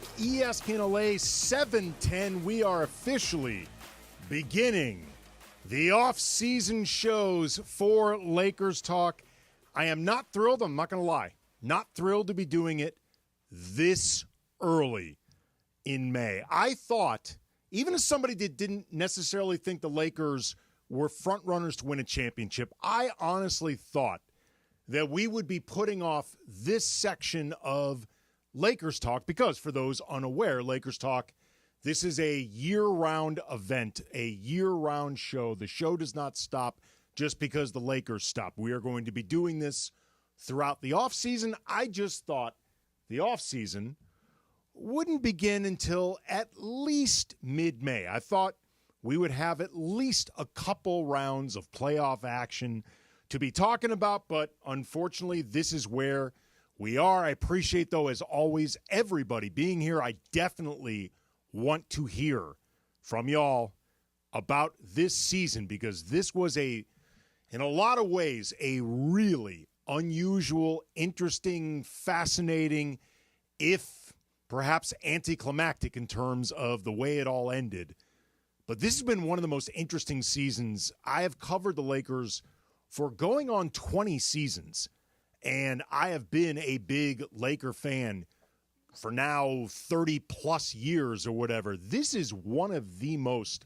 Talk, ESPN LA 710. We are officially beginning the off-season shows for Lakers Talk. I am not thrilled, I'm not going to lie, not thrilled to be doing it this early in May. I thought, even as somebody that didn't necessarily think the Lakers were front runners to win a championship, I honestly thought that we would be putting off this section of Lakers Talk because, for those unaware, Lakers Talk, this is a year-round event, a year-round show. The show does not stop just because the Lakers stop. We are going to be doing this throughout the offseason. I just thought the offseason wouldn't begin until at least mid-May. I thought we would have at least a couple rounds of playoff action to be talking about, but unfortunately, this is where we are. I appreciate, though, as always, everybody being here. I definitely want to hear from y'all about this season because this was in a lot of ways, a really unusual, interesting, fascinating, if perhaps anticlimactic in terms of the way it all ended. But this has been one of the most interesting seasons. I have covered the Lakers for going on 20 seasons. And I have been a big Laker fan for now 30-plus years or whatever. This is one of the most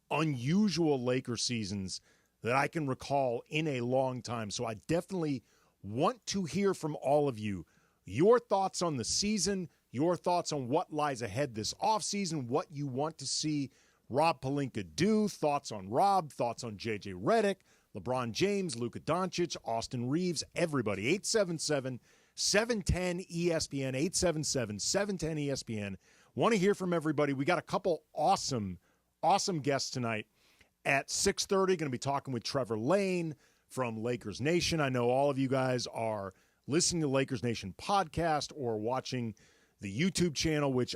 unusual Laker seasons that I can recall in a long time. So I definitely want to hear from all of you, your thoughts on the season, your thoughts on what lies ahead this offseason, what you want to see Rob Pelinka do, thoughts on Rob, thoughts on J.J. Redick, LeBron James, Luka Doncic, Austin Reeves, everybody. 877-710-ESPN, 877-710-ESPN. Want to hear from everybody. We got a couple awesome guests tonight at 6:30. Going to be talking with Trevor Lane from Lakers Nation. I know all of you guys are listening to Lakers Nation podcast or watching the YouTube channel, which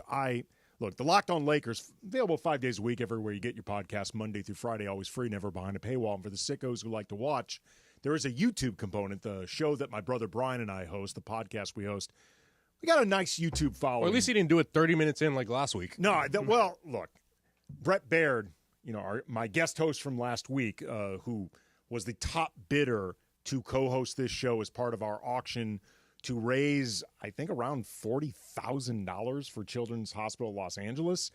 Look, the Locked On Lakers, available 5 days a week everywhere you get your podcast, Monday through Friday, always free, never behind a paywall. And for the sickos who like to watch, there is a YouTube component, the show that my brother Brian and I host, the podcast we host. We got a nice YouTube following. Or at least he didn't do it 30 minutes in like last week. No, well, look, Brett Baird, my guest host from last week, who was the top bidder to co-host this show as part of our auction to raise, I think, around $40,000 for Children's Hospital Los Angeles.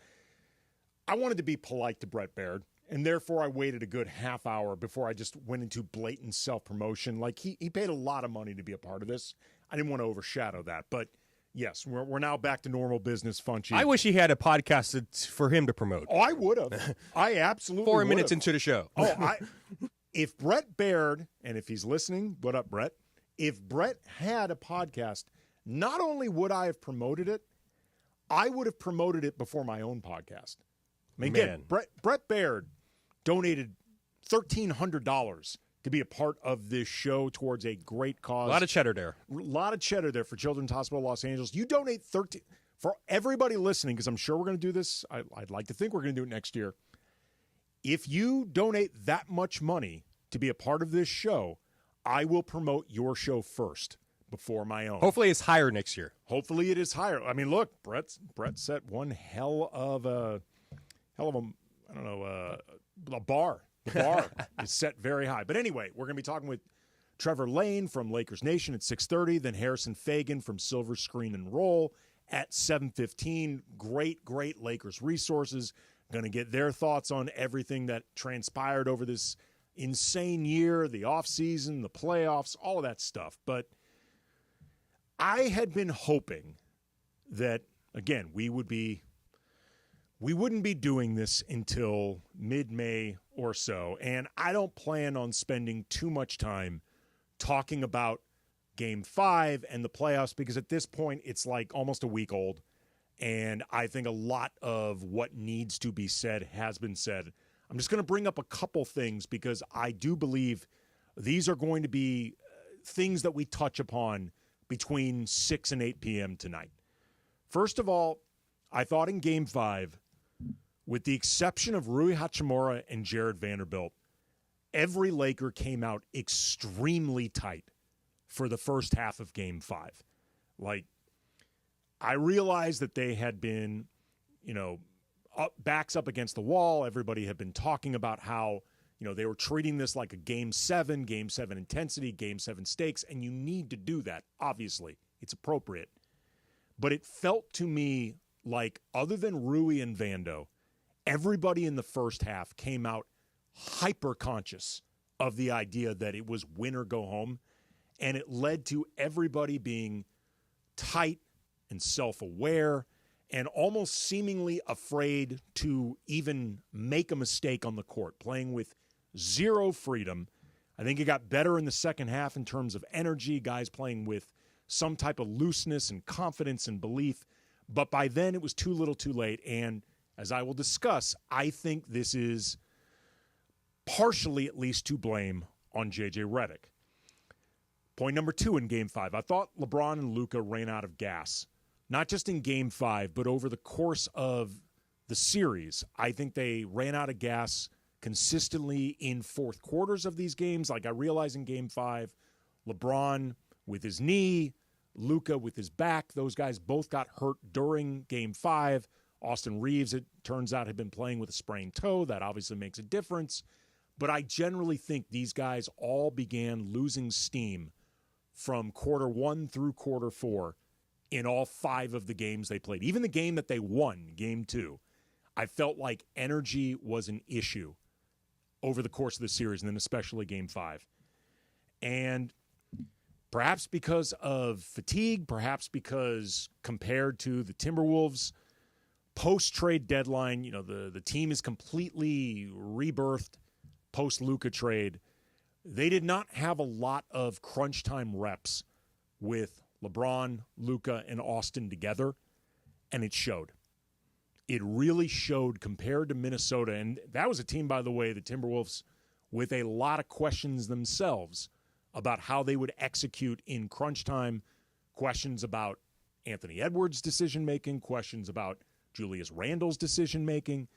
I wanted to be polite to Brett Baird, and therefore I waited a good half hour before I just went into blatant self-promotion. Like, he paid a lot of money to be a part of this. I didn't want to overshadow that. But, yes, we're now back to normal business, Funchy. I wish he had a podcast for him to promote. Oh, I would have. I absolutely would have. 4 minutes into the show. If Brett Baird, and if he's listening, what up, Brett? If Brett had a podcast, not only would I have promoted it, I would have promoted it before my own podcast. I mean, again, Brett Baird donated $1,300 to be a part of this show towards a great cause. A lot of cheddar there. A lot of cheddar there for Children's Hospital Los Angeles. You donate $13 for everybody listening, because I'm sure we're going to do this. I'd like to think we're going to do it next year. If you donate that much money to be a part of this show, I will promote your show first before my own. Hopefully it's higher next year. Hopefully it is higher. I mean, look, Brett set one hell of a bar. The bar is set very high. But anyway, we're going to be talking with Trevor Lane from Lakers Nation at 6:30, then Harrison Fagan from Silver Screen and Roll at 7:15. Great Lakers resources. Going to get their thoughts on everything that transpired over this insane year, the offseason, the playoffs, all of that stuff. But I had been hoping that, again, we wouldn't be doing this until mid-May or so, and I don't plan on spending too much time talking about Game 5 and the playoffs, because at this point it's like almost a week old, and I think a lot of what needs to be said has been said. I'm just going to bring up a couple things because I do believe these are going to be things that we touch upon between 6 and 8 p.m. tonight. First of all, I thought in Game 5, with the exception of Rui Hachimura and Jared Vanderbilt, every Laker came out extremely tight for the first half of Game 5. Like, I realized that they had been, backs up against the wall. Everybody had been talking about how, they were treating this like a Game 7 intensity, Game 7 stakes, and you need to do that, obviously. It's appropriate. But it felt to me like, other than Rui and Vando, everybody in the first half came out hyper-conscious of the idea that it was win or go home, and it led to everybody being tight and self-aware and almost seemingly afraid to even make a mistake on the court, playing with zero freedom. I think it got better in the second half in terms of energy, guys playing with some type of looseness and confidence and belief. But by then, it was too little too late. And as I will discuss, I think this is partially at least to blame on J.J. Redick. Point number 2 in Game 5. I thought LeBron and Luka ran out of gas. Not just in Game 5, but over the course of the series. I think they ran out of gas consistently in fourth quarters of these games. Like, I realize in Game 5, LeBron with his knee, Luka with his back, those guys both got hurt during Game 5. Austin Reeves, it turns out, had been playing with a sprained toe. That obviously makes a difference. But I generally think these guys all began losing steam from quarter 1 through quarter 4 in all 5 of the games they played. Even the game that they won, Game 2, I felt like energy was an issue over the course of the series, and then especially Game 5. And perhaps because of fatigue, perhaps because compared to the Timberwolves, post-trade deadline, the team is completely rebirthed post-Luka trade. They did not have a lot of crunch time reps with LeBron, Luka, and Austin together, and it showed. It really showed compared to Minnesota, and that was a team, by the way, the Timberwolves, with a lot of questions themselves about how they would execute in crunch time, questions about Anthony Edwards' decision-making, questions about Julius Randle's decision-making,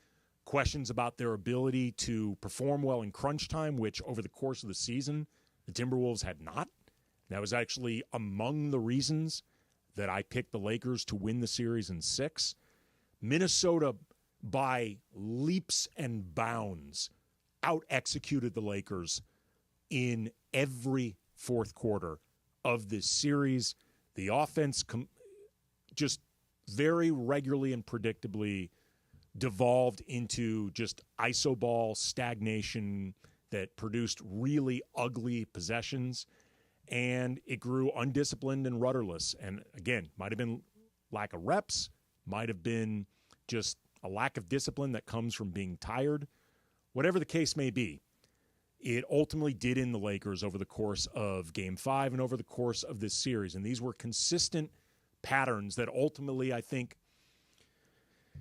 questions about their ability to perform well in crunch time, which over the course of the season, the Timberwolves had not. That was actually among the reasons that I picked the Lakers to win the series in 6. Minnesota, by leaps and bounds, out-executed the Lakers in every fourth quarter of this series. The offense just very regularly and predictably devolved into just iso ball stagnation that produced really ugly possessions, and it grew undisciplined and rudderless. And again, might have been lack of reps, might have been just a lack of discipline that comes from being tired. Whatever the case may be, it ultimately did in the Lakers over the course of Game 5 and over the course of this series. And these were consistent patterns that ultimately, I think,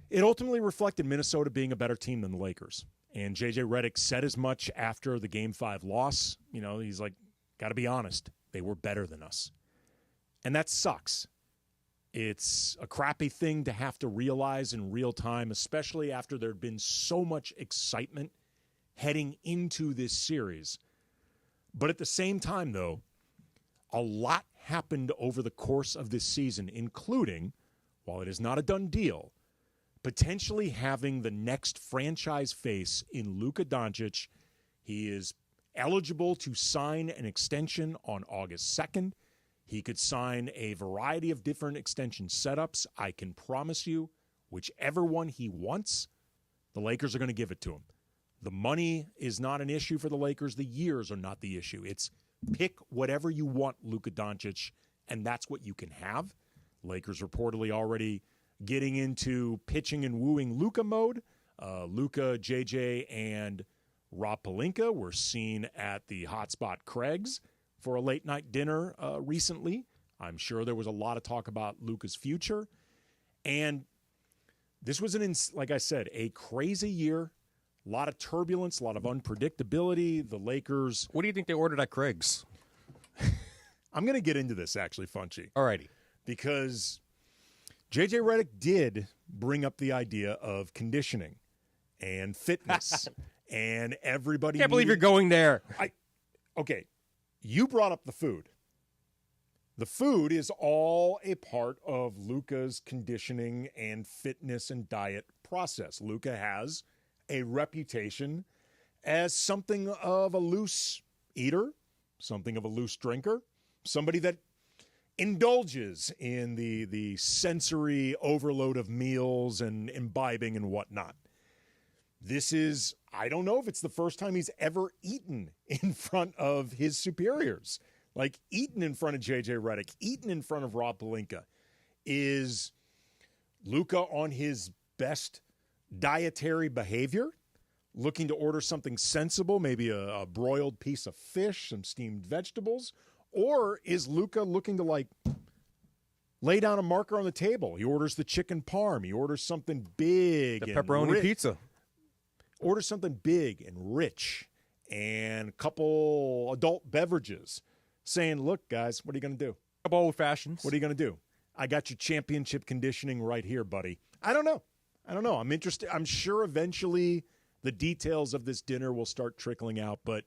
it ultimately reflected Minnesota being a better team than the Lakers. And J.J. Redick said as much after the Game 5 loss. He's like, got to be honest, they were better than us. And that sucks. It's a crappy thing to have to realize in real time, especially after there had been so much excitement heading into this series. But at the same time, though, a lot happened over the course of this season, including, while it is not a done deal, potentially having the next franchise face in Luka Doncic. He is eligible to sign an extension on August 2nd. He could sign a variety of different extension setups. I can promise you, whichever one he wants, the Lakers are going to give it to him. The money is not an issue for the Lakers. The years are not the issue. It's pick whatever you want, Luka Doncic, and that's what you can have. Lakers reportedly already getting into pitching and wooing Luka mode. Luka, JJ, and Rob Pelinka were seen at the Hotspot Craig's for a late-night dinner recently. I'm sure there was a lot of talk about Luka's future. And this was, like I said, a crazy year. A lot of turbulence, a lot of unpredictability. The Lakers... What do you think they ordered at Craig's? I'm going to get into this, actually, Funchy. All righty. Because J.J. Redick did bring up the idea of conditioning and fitness. And everybody... Can't believe you're going there. Okay, you brought up the food. The food is all a part of Luka's conditioning and fitness and diet process. Luka has a reputation as something of a loose eater, something of a loose drinker, somebody that indulges in the sensory overload of meals and imbibing and whatnot. This is, I don't know if it's the first time he's ever eaten in front of his superiors. Like, eaten in front of J.J. Redick, eaten in front of Rob Pelinka. Is Luka on his best dietary behavior? Looking to order something sensible, maybe a broiled piece of fish, some steamed vegetables? Or is Luka looking to, like, lay down a marker on the table? He orders the chicken parm. He orders something big. The pepperoni pizza. Orders something big and rich and a couple adult beverages. Saying, look, guys, what are you going to do? A couple old fashions. What are you going to do? I got your championship conditioning right here, buddy. I don't know. I'm interested. I'm sure eventually the details of this dinner will start trickling out, but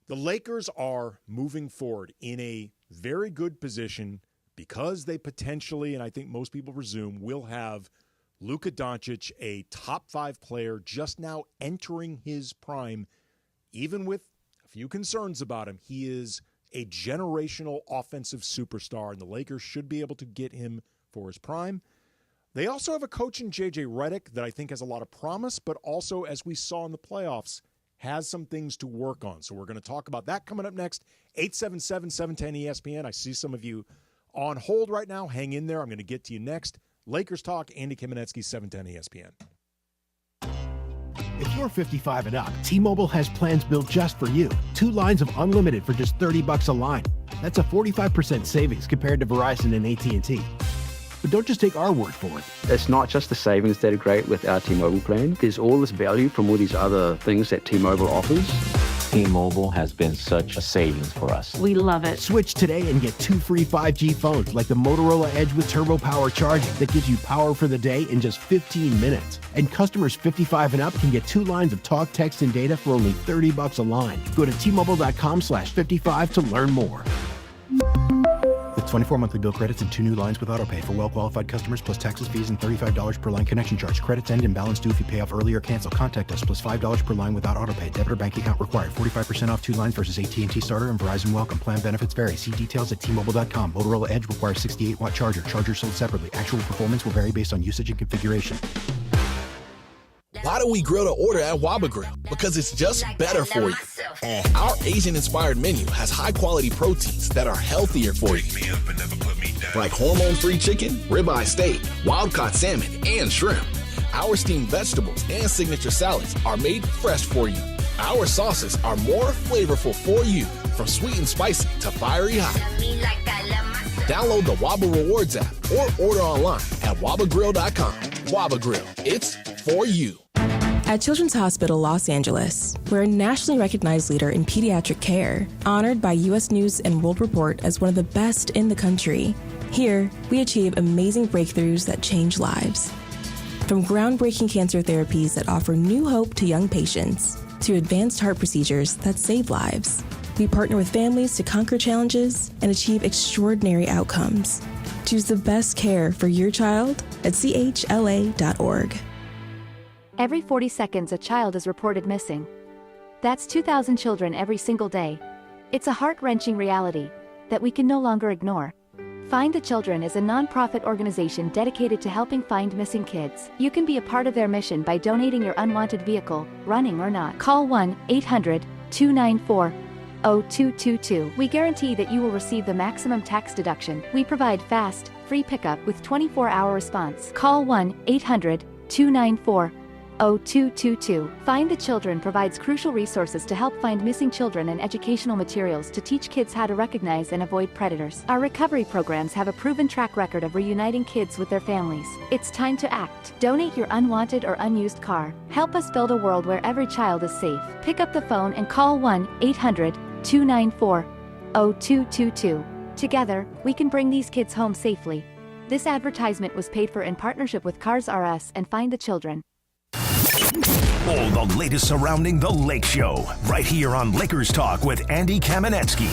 the Lakers are moving forward in a very good position because they potentially, and I think most people presume, will have Luka Doncic, a top 5 player, just now entering his prime, even with a few concerns about him. He is a generational offensive superstar, and the Lakers should be able to get him for his prime. They also have a coach in J.J. Redick that I think has a lot of promise, but also, as we saw in the playoffs, has some things to work on. So we're going to talk about that coming up next. 877-710-ESPN. I see some of you on hold right now. Hang in there. I'm going to get to you next. Lakers Talk, Andy Kamenetsky, 710 ESPN. If you're 55 and up, T-Mobile has plans built just for you. 2 lines of unlimited for just $30 a line. That's a 45% savings compared to Verizon and AT&T. But don't just take our word for it. It's not just the savings that are great with our T-Mobile plan. There's all this value from all these other things that T-Mobile offers. T-Mobile has been such a savings for us. We love it. Switch today and get 2 free 5G phones like the Motorola Edge with Turbo Power charging that gives you power for the day in just 15 minutes. And customers 55 and up can get 2 lines of talk, text, and data for only $30 a line. Go to T-Mobile.com/55 to learn more. With 24 monthly bill credits and 2 new lines with autopay for well-qualified customers, plus taxes, fees, and $35 per line connection charge. Credits end and balance due if you pay off early or cancel. Contact us, plus $5 per line without autopay. Debit or bank account required. 45% off 2 lines versus AT&T Starter and Verizon Welcome. Plan benefits vary. See details at T-Mobile.com. Motorola Edge requires 68-watt charger. Charger sold separately. Actual performance will vary based on usage and configuration. Why do we grill to order at Waba Grill? Because it's just better for you. Our Asian-inspired menu has high-quality proteins that are healthier for you. Like hormone-free chicken, ribeye steak, wild-caught salmon, and shrimp. Our steamed vegetables and signature salads are made fresh for you. Our sauces are more flavorful for you, from sweet and spicy to fiery hot. Download the Waba Rewards app or order online at wabagrill.com. Waba Grill, it's for you. At Children's Hospital Los Angeles, we're a nationally recognized leader in pediatric care, honored by U.S. News and World Report as one of the best in the country. Here, we achieve amazing breakthroughs that change lives. From groundbreaking cancer therapies that offer new hope to young patients, to advanced heart procedures that save lives, we partner with families to conquer challenges and achieve extraordinary outcomes. Choose the best care for your child at chla.org. Every 40 seconds, a child is reported missing. That's 2,000 children every single day. It's a heart-wrenching reality that we can no longer ignore. Find the Children is a non-profit organization dedicated to helping find missing kids. You can be a part of their mission by donating your unwanted vehicle, running or not. Call 1-800-294-0222. We guarantee that you will receive the maximum tax deduction. We provide fast, free pickup with 24-hour response. Call 1-800-294-0222. Find the Children provides crucial resources to help find missing children and educational materials to teach kids how to recognize and avoid predators. Our recovery programs have a proven track record of reuniting kids with their families. It's time to act. Donate your unwanted or unused car. Help us build a world where every child is safe. Pick up the phone and call 1-800-294-0222. Together, we can bring these kids home safely. This advertisement was paid for in partnership with Cars R Us and Find the Children. All the latest surrounding the Lake Show, right here on Lakers Talk with Andy Kamenetsky.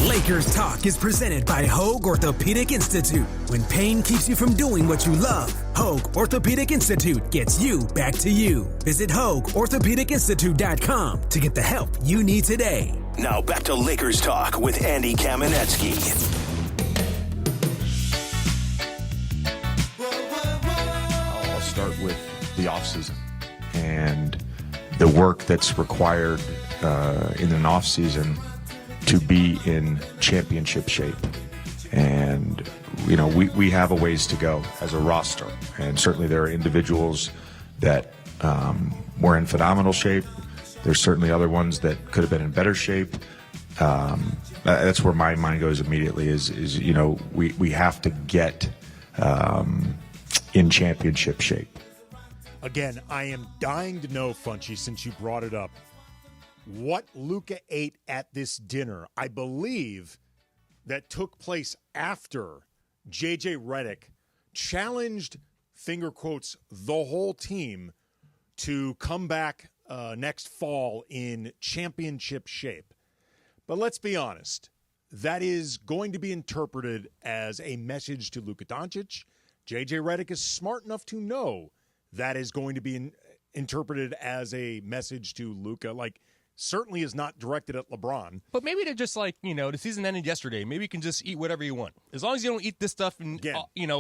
Lakers Talk is presented by Hoag Orthopedic Institute. When pain keeps you from doing what you love, Hoag Orthopedic Institute gets you back to you. Visit HoagOrthopedicInstitute.com to get the help you need today. Now back to Lakers Talk with Andy Kamenetsky. I'll start with the offseason and the work that's required in an offseason to be in championship shape. And, you know, we have a ways to go as a roster. And certainly there are individuals that were in phenomenal shape. There's certainly other ones that could have been in better shape. That's where my mind goes immediately is you know, we have to get in championship shape. Again, I am dying to know, Funchy, since you brought it up, what Luka ate at this dinner. I believe that took place after J.J. Redick challenged, finger quotes, the whole team to come back next fall in championship shape. But let's be honest, that is going to be interpreted as a message to Luka Doncic. J.J. Redick is smart enough to know that is going to be interpreted as a message to Luka. Like, certainly is not directed at LeBron. But maybe they're just like, you know, the season ended yesterday. Maybe you can just eat whatever you want. As long as you don't eat this stuff in,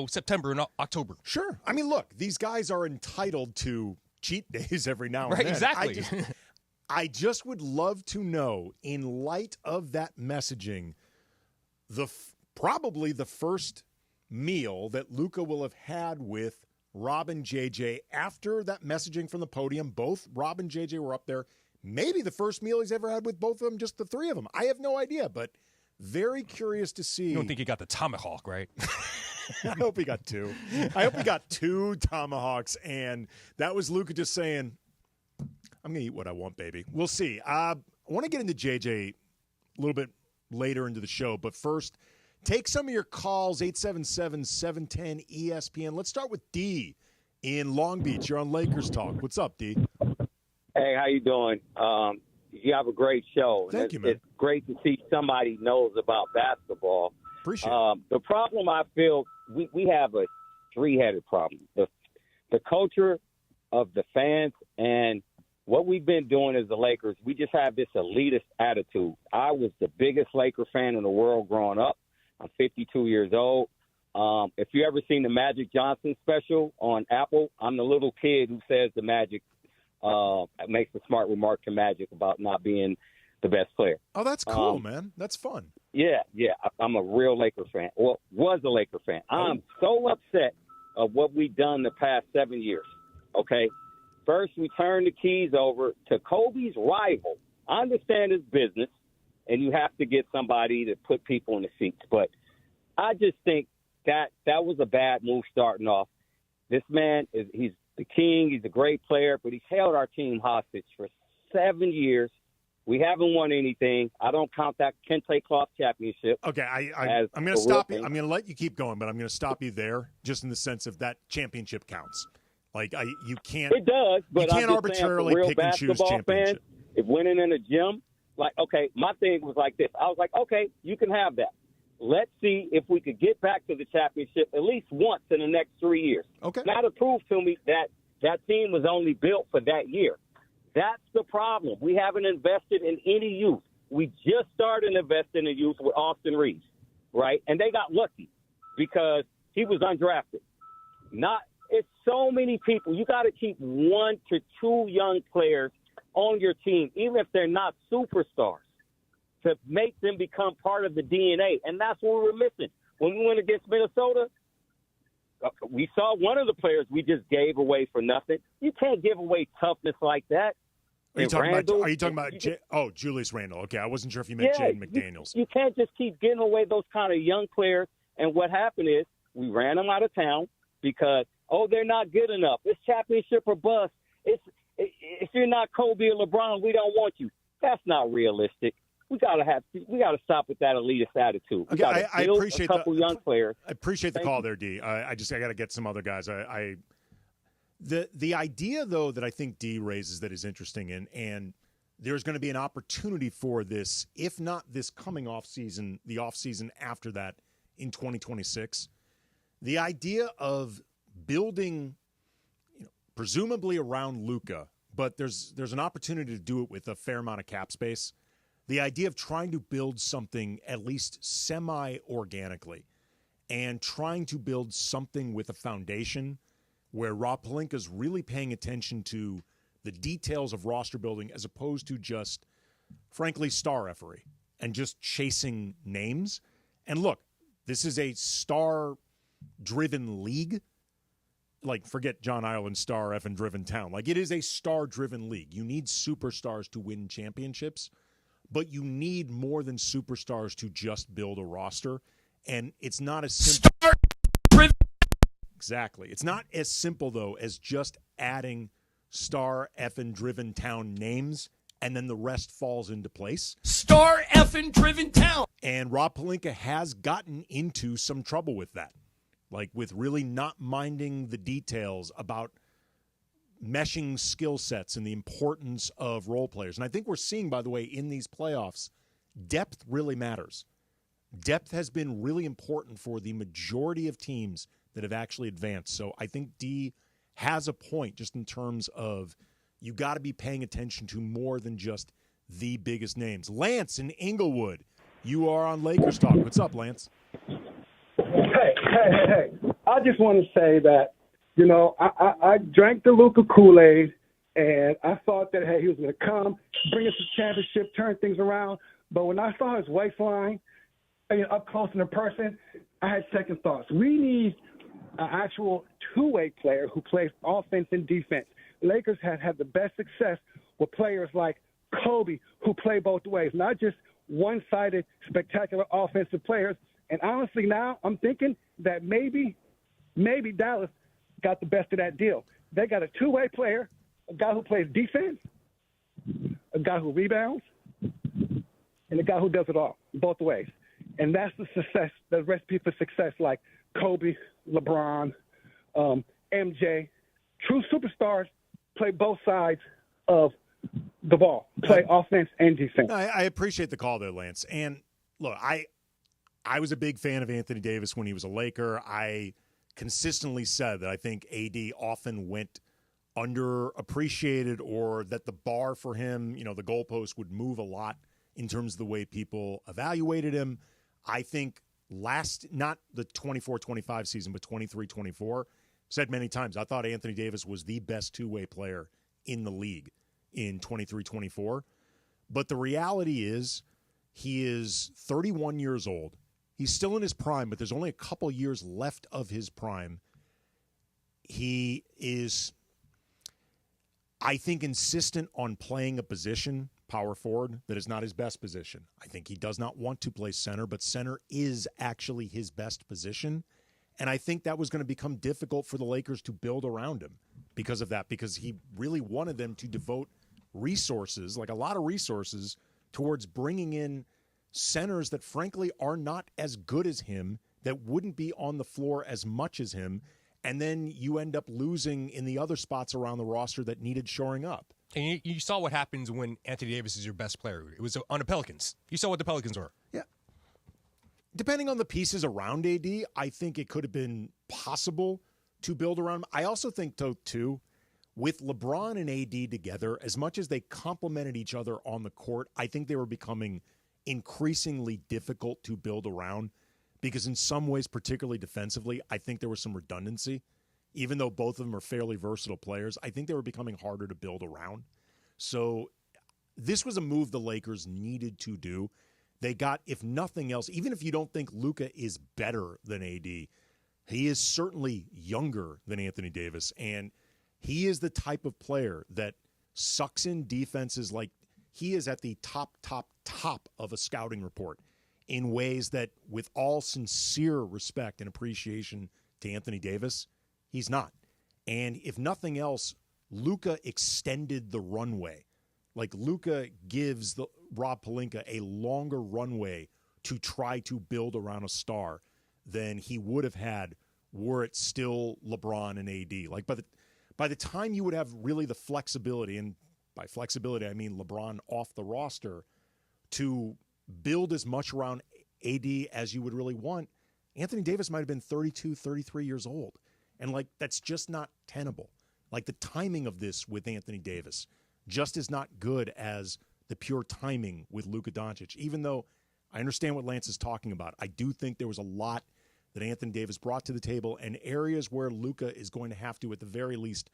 September and October. Sure. I mean, look, these guys are entitled to cheat days every now and then. Exactly. I just would love to know, in light of that messaging, probably the first meal that Luka will have had with Rob and JJ after that messaging from the podium. Both Rob and JJ were up there. Maybe the first meal he's ever had with both of them, just the three of them. I have no idea, but very curious to see. You don't think he got the tomahawk, right? I hope he got two. I hope he got two tomahawks, and that was Luka just saying, I'm going to eat what I want, baby. We'll see. I want to get into JJ a little bit later into the show, but first, take some of your calls, 877-710-ESPN. Let's start with D in Long Beach. You're on Lakers Talk. What's up, D? Hey, how you doing? You have a great show. Thank you, man. It's great to see somebody knows about basketball. Appreciate it. The problem I feel, we have a three-headed problem. The culture of the fans and what we've been doing as the Lakers, we just have this elitist attitude. I was the biggest Laker fan in the world growing up. I'm 52 years old. If you ever seen the Magic Johnson special on Apple, I'm the little kid who says the Magic makes a smart remark to Magic about not being the best player. Oh, that's cool, man. That's fun. Yeah. I'm a real Laker fan. Well, was a Laker fan. I'm so upset of what we've done the past 7 years, okay? First, we turned the keys over to Kobe's rival. I understand his business, and you have to get somebody to put people in the seats. But I just think that was a bad move starting off. This man, he's the king. He's a great player, but he's held our team hostage for 7 years. We haven't won anything. I don't count that Kente Cloth championship. Okay, I'm going to stop you. I'm going to let you keep going, but I'm going to stop you there just in the sense of that championship counts. Like, you can't. It does, but you can't arbitrarily pick and choose championship. Fans, if winning in a gym, like, okay, my thing was like this. I was like, okay, you can have that. Let's see if we could get back to the championship at least once in the next 3 years. Okay. Now to prove to me that team was only built for that year. That's the problem. We haven't invested in any youth. We just started investing in youth with Austin Reeves, right? And they got lucky because he was undrafted. It's so many people. You got to keep 1 to 2 young players on your team, even if they're not superstars, to make them become part of the DNA. And that's what we were missing. When we went against Minnesota, we saw one of the players we just gave away for nothing. You can't give away toughness like that. Are you talking about Julius Randle? Okay, I wasn't sure if you meant Jaden McDaniels. You can't just keep giving away those kind of young players. And what happened is we ran them out of town because, they're not good enough. It's championship or bust. If you're not Kobe or LeBron, we don't want you. That's not realistic. We gotta stop with that elitist attitude. We I appreciate a couple young players. I appreciate the call there, D. I got to get some other guys. The idea, though, that I think D raises that is interesting, and there's going to be an opportunity for this, if not this coming offseason, the offseason after that in 2026. The idea of building, presumably around Luka, but there's an opportunity to do it with a fair amount of cap space. The idea of trying to build something at least semi-organically and trying to build something with a foundation where Rob Pelinka is really paying attention to the details of roster building as opposed to just, frankly, star effery and just chasing names. And look, this is a star-driven league. Like, forget John Ireland's star effing driven town. Like, it is a star-driven league. You need superstars to win championships, but you need more than superstars to just build a roster. And it's not as simple. Exactly. It's not as simple, though, as just adding star effing driven town names, and then the rest falls into place. Star effing driven town. And Rob Pelinka has gotten into some trouble with that, like with really not minding the details about meshing skill sets and the importance of role players. And I think we're seeing, by the way, in these playoffs, depth really matters. Depth has been really important for the majority of teams that have actually advanced. So I think D has a point just in terms of you got to be paying attention to more than just the biggest names. Lance in Inglewood, you are on Lakers Talk. What's up, Lance? Hey. I just want to say that, I drank the Luka Kool-Aid, and I thought that, hey, he was going to come, bring us a championship, turn things around. But when I saw his waistline, up close and in person, I had second thoughts. We need an actual two-way player who plays offense and defense. Lakers have had the best success with players like Kobe who play both ways, not just one-sided, spectacular offensive players. And honestly, now I'm thinking that maybe Dallas got the best of that deal. They got a two-way player, a guy who plays defense, a guy who rebounds, and a guy who does it all, both ways. And that's the success, the recipe for success, like Kobe, LeBron, MJ. True superstars play both sides of the ball, play offense and defense. I appreciate the call there, Lance. And look, I was a big fan of Anthony Davis when he was a Laker. I consistently said that I think AD often went underappreciated, or that the bar for him, the goalpost would move a lot in terms of the way people evaluated him. I think not the 24-25 season, but 23-24, said many times, I thought Anthony Davis was the best two-way player in the league in 23-24. But the reality is he is 31 years old. He's still in his prime, but there's only a couple years left of his prime. He is, I think, insistent on playing a position, power forward, that is not his best position. I think he does not want to play center, but center is actually his best position. And I think that was going to become difficult for the Lakers to build around him because of that, because he really wanted them to devote resources, like a lot of resources, towards bringing in centers that frankly are not as good as him, that wouldn't be on the floor as much as him. And then you end up losing in the other spots around the roster that needed shoring up. And you saw what happens when Anthony Davis is your best player. It was on the Pelicans. You saw what the Pelicans were. Yeah. Depending on the pieces around AD, I think it could have been possible to build around him. I also think, though, too, with LeBron and AD together, as much as they complemented each other on the court, I think they were becoming increasingly difficult to build around, because in some ways, particularly defensively, I think there was some redundancy. Even though both of them are fairly versatile players, I think they were becoming harder to build around. So this was a move the Lakers needed to do. They got, if nothing else, even if you don't think Luka is better than AD, he is certainly younger than Anthony Davis, and he is the type of player that sucks in defenses. Like, he is at the top of a scouting report in ways that, with all sincere respect and appreciation to Anthony Davis, he's not. And if nothing else, Luka extended the runway. Like, Luka gives Rob Pelinka a longer runway to try to build around a star than he would have had were it still LeBron and AD. Like, by the time you would have really the flexibility, and by flexibility I mean LeBron off the roster, to build as much around AD as you would really want, Anthony Davis might have been 32, 33 years old. And, that's just not tenable. The timing of this with Anthony Davis just is not good as the pure timing with Luka Doncic. Even though I understand what Lance is talking about, I do think there was a lot that Anthony Davis brought to the table and areas where Luka is going to have to, at the very least,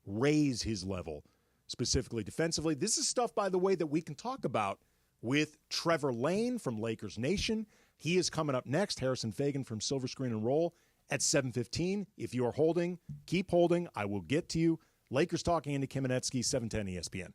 raise his level, specifically defensively. This is stuff, by the way, that we can talk about with Trevor Lane from Lakers Nation. He is coming up next. Harrison Fagan from Silver Screen and Roll at 7:15. If you are holding, keep holding. I will get to you. Lakers Talk, Andy Kamenetsky, 710 ESPN.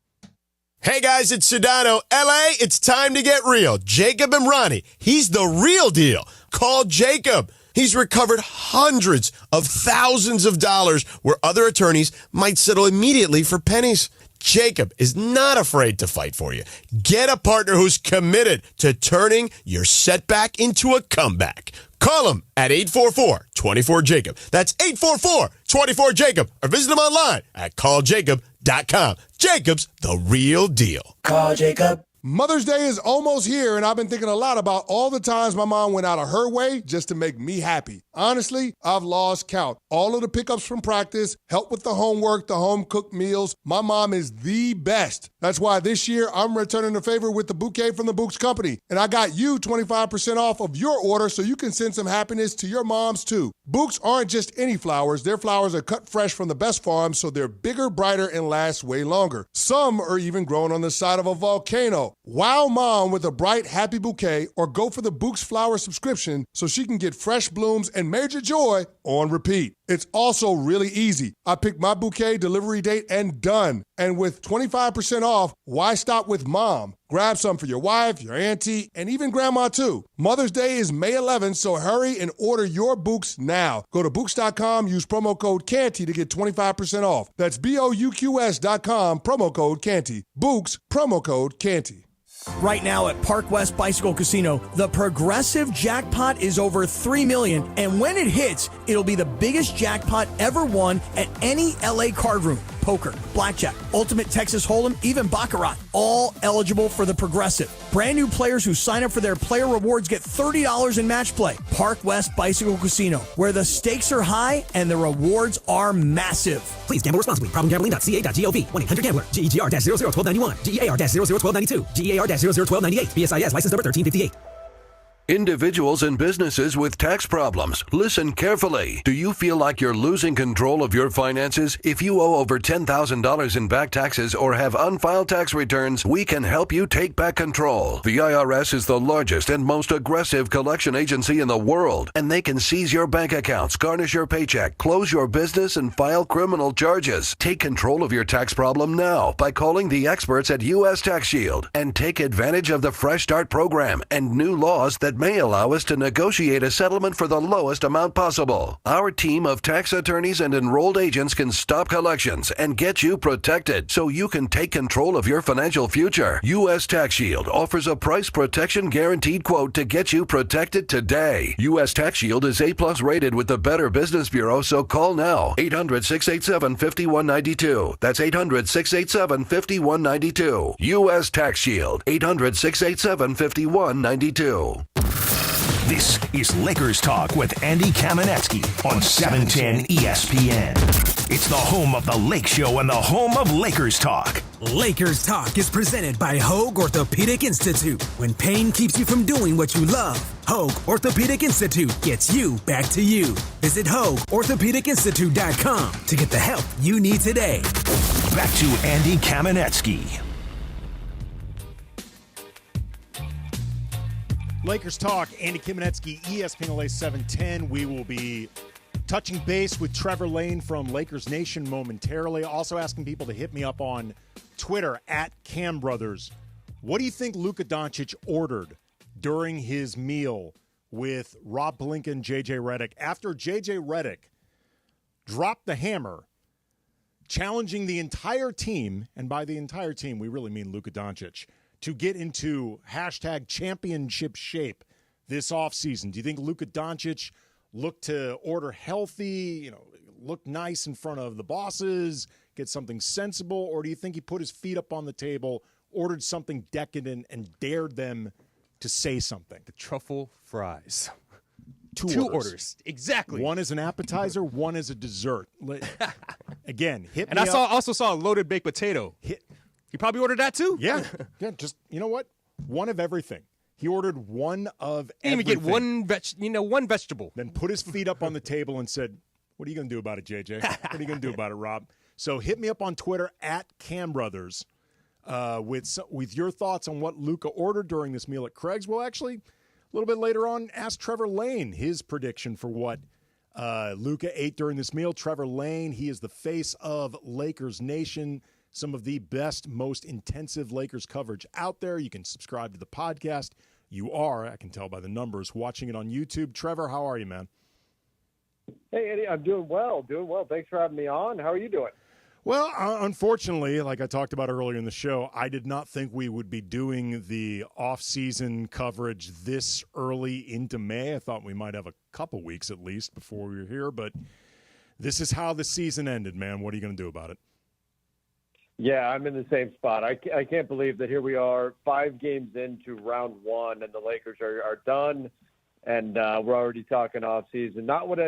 Hey guys, it's Sedano. LA, it's time to get real. Jacob and Ronnie, he's the real deal. Call Jacob. He's recovered hundreds of thousands of dollars where other attorneys might settle immediately for pennies. Jacob is not afraid to fight for you. Get a partner who's committed to turning your setback into a comeback. Call him at 844-24-JACOB. That's 844-24-JACOB. Or visit him online at calljacob.com. Jacob's the real deal. Call Jacob. Mother's Day is almost here, and I've been thinking a lot about all the times my mom went out of her way just to make me happy. Honestly, I've lost count. All of the pickups from practice, help with the homework, the home-cooked meals. My mom is the best. That's why this year I'm returning the favor with the bouquet from the Books Company. And I got you 25% off of your order so you can send some happiness to your moms, too. Bouks aren't just any flowers. Their flowers are cut fresh from the best farms, so they're bigger, brighter, and last way longer. Some are even grown on the side of a volcano. Wow mom with a bright, happy bouquet, or go for the Bouks flower subscription so she can get fresh blooms and major joy on repeat. It's also really easy. I pick my bouquet, delivery date, and done. And with 25% off, why stop with mom? Grab some for your wife, your auntie, and even grandma too. Mother's Day is May 11th, so hurry and order your Bouks now. Go to Bouks.com, use promo code Canty to get 25% off. That's BOUQS.com, promo code Canty. Bouks, promo code Canty. Right now at Park West Bicycle Casino, the progressive jackpot is over $3 million. And when it hits, it'll be the biggest jackpot ever won at any LA card room. Poker, blackjack, ultimate Texas Hold'em, even Baccarat. All eligible for the progressive. Brand new players who sign up for their player rewards get $30 in match play. Park West Bicycle Casino, where the stakes are high and the rewards are massive. Please gamble responsibly. Problemgambling.ca.gov. 1-800-GAMBLER. GEGR-00129. GEAR-01292. GEAR-01298. BSIS license number 1358. Individuals and businesses with tax problems, listen carefully. Do you feel like you're losing control of your finances? If you owe over $10,000 in back taxes or have unfiled tax returns, we can help you take back control. The IRS is the largest and most aggressive collection agency in the world, and they can seize your bank accounts, garnish your paycheck, close your business, and file criminal charges. Take control of your tax problem now by calling the experts at U.S. Tax Shield and take advantage of the Fresh Start program and new laws that may allow us to negotiate a settlement for the lowest amount possible. Our team of tax attorneys and enrolled agents can stop collections and get you protected so you can take control of your financial future. U.S. Tax Shield offers a price protection guaranteed quote to get you protected today. U.S. Tax Shield is A+ rated with the Better Business Bureau, so call now. 800-687-5192. That's 800-687-5192. U.S. Tax Shield. 800-687-5192. This is Lakers Talk with Andy Kamenetsky on 710 ESPN. It's the home of the Lake Show and the home of Lakers Talk. Lakers Talk is presented by Hoag Orthopedic Institute. When pain keeps you from doing what you love, Hoag Orthopedic Institute gets you back to you. Visit HoagOrthopedicInstitute.com to get the help you need today. Back to Andy Kamenetsky. Lakers Talk, Andy Kamenetsky, ESPN LA 710. We will be touching base with Trevor Lane from Lakers Nation momentarily. Also asking people to hit me up on Twitter at CamBrothers. What do you think Luka Doncic ordered during his meal with Rob Pelinka and J.J. Redick after J.J. Redick dropped the hammer, challenging the entire team, and by the entire team, we really mean Luka Doncic, to get into hashtag championship shape this offseason? Do you think Luka Doncic looked to order healthy, look nice in front of the bosses, get something sensible, or do you think he put his feet up on the table, ordered something decadent, and dared them to say something? The truffle fries. Two orders. Exactly. One is an appetizer, one is a dessert. Again, hit and me I up. also saw a loaded baked potato. He probably ordered that too? Yeah. Just, you know what? One of everything. He ordered one of He didn't everything. even get one vegetable. Then put his feet up on the table and said, what are you going to do about it, JJ? What are you going to do about it, Rob? So hit me up on Twitter at CamBrothers with your thoughts on what Luka ordered during this meal at Craig's. Well, actually, a little bit later on, ask Trevor Lane his prediction for what Luka ate during this meal. Trevor Lane, he is the face of Lakers Nation, some of the best, most intensive Lakers coverage out there. You can subscribe to the podcast. You are, I can tell by the numbers, watching it on YouTube. Trevor, how are you, man? Hey, Eddie, I'm doing well. Thanks for having me on. How are you doing? Well, unfortunately, like I talked about earlier in the show, I did not think we would be doing the off-season coverage this early into May. I thought we might have a couple weeks at least before we were here, but this is how the season ended, man. What are you going to do about it? Yeah, I'm in the same spot. I can't believe that here we are 5 games into round 1 and the Lakers are done, and we're already talking off-season. Not what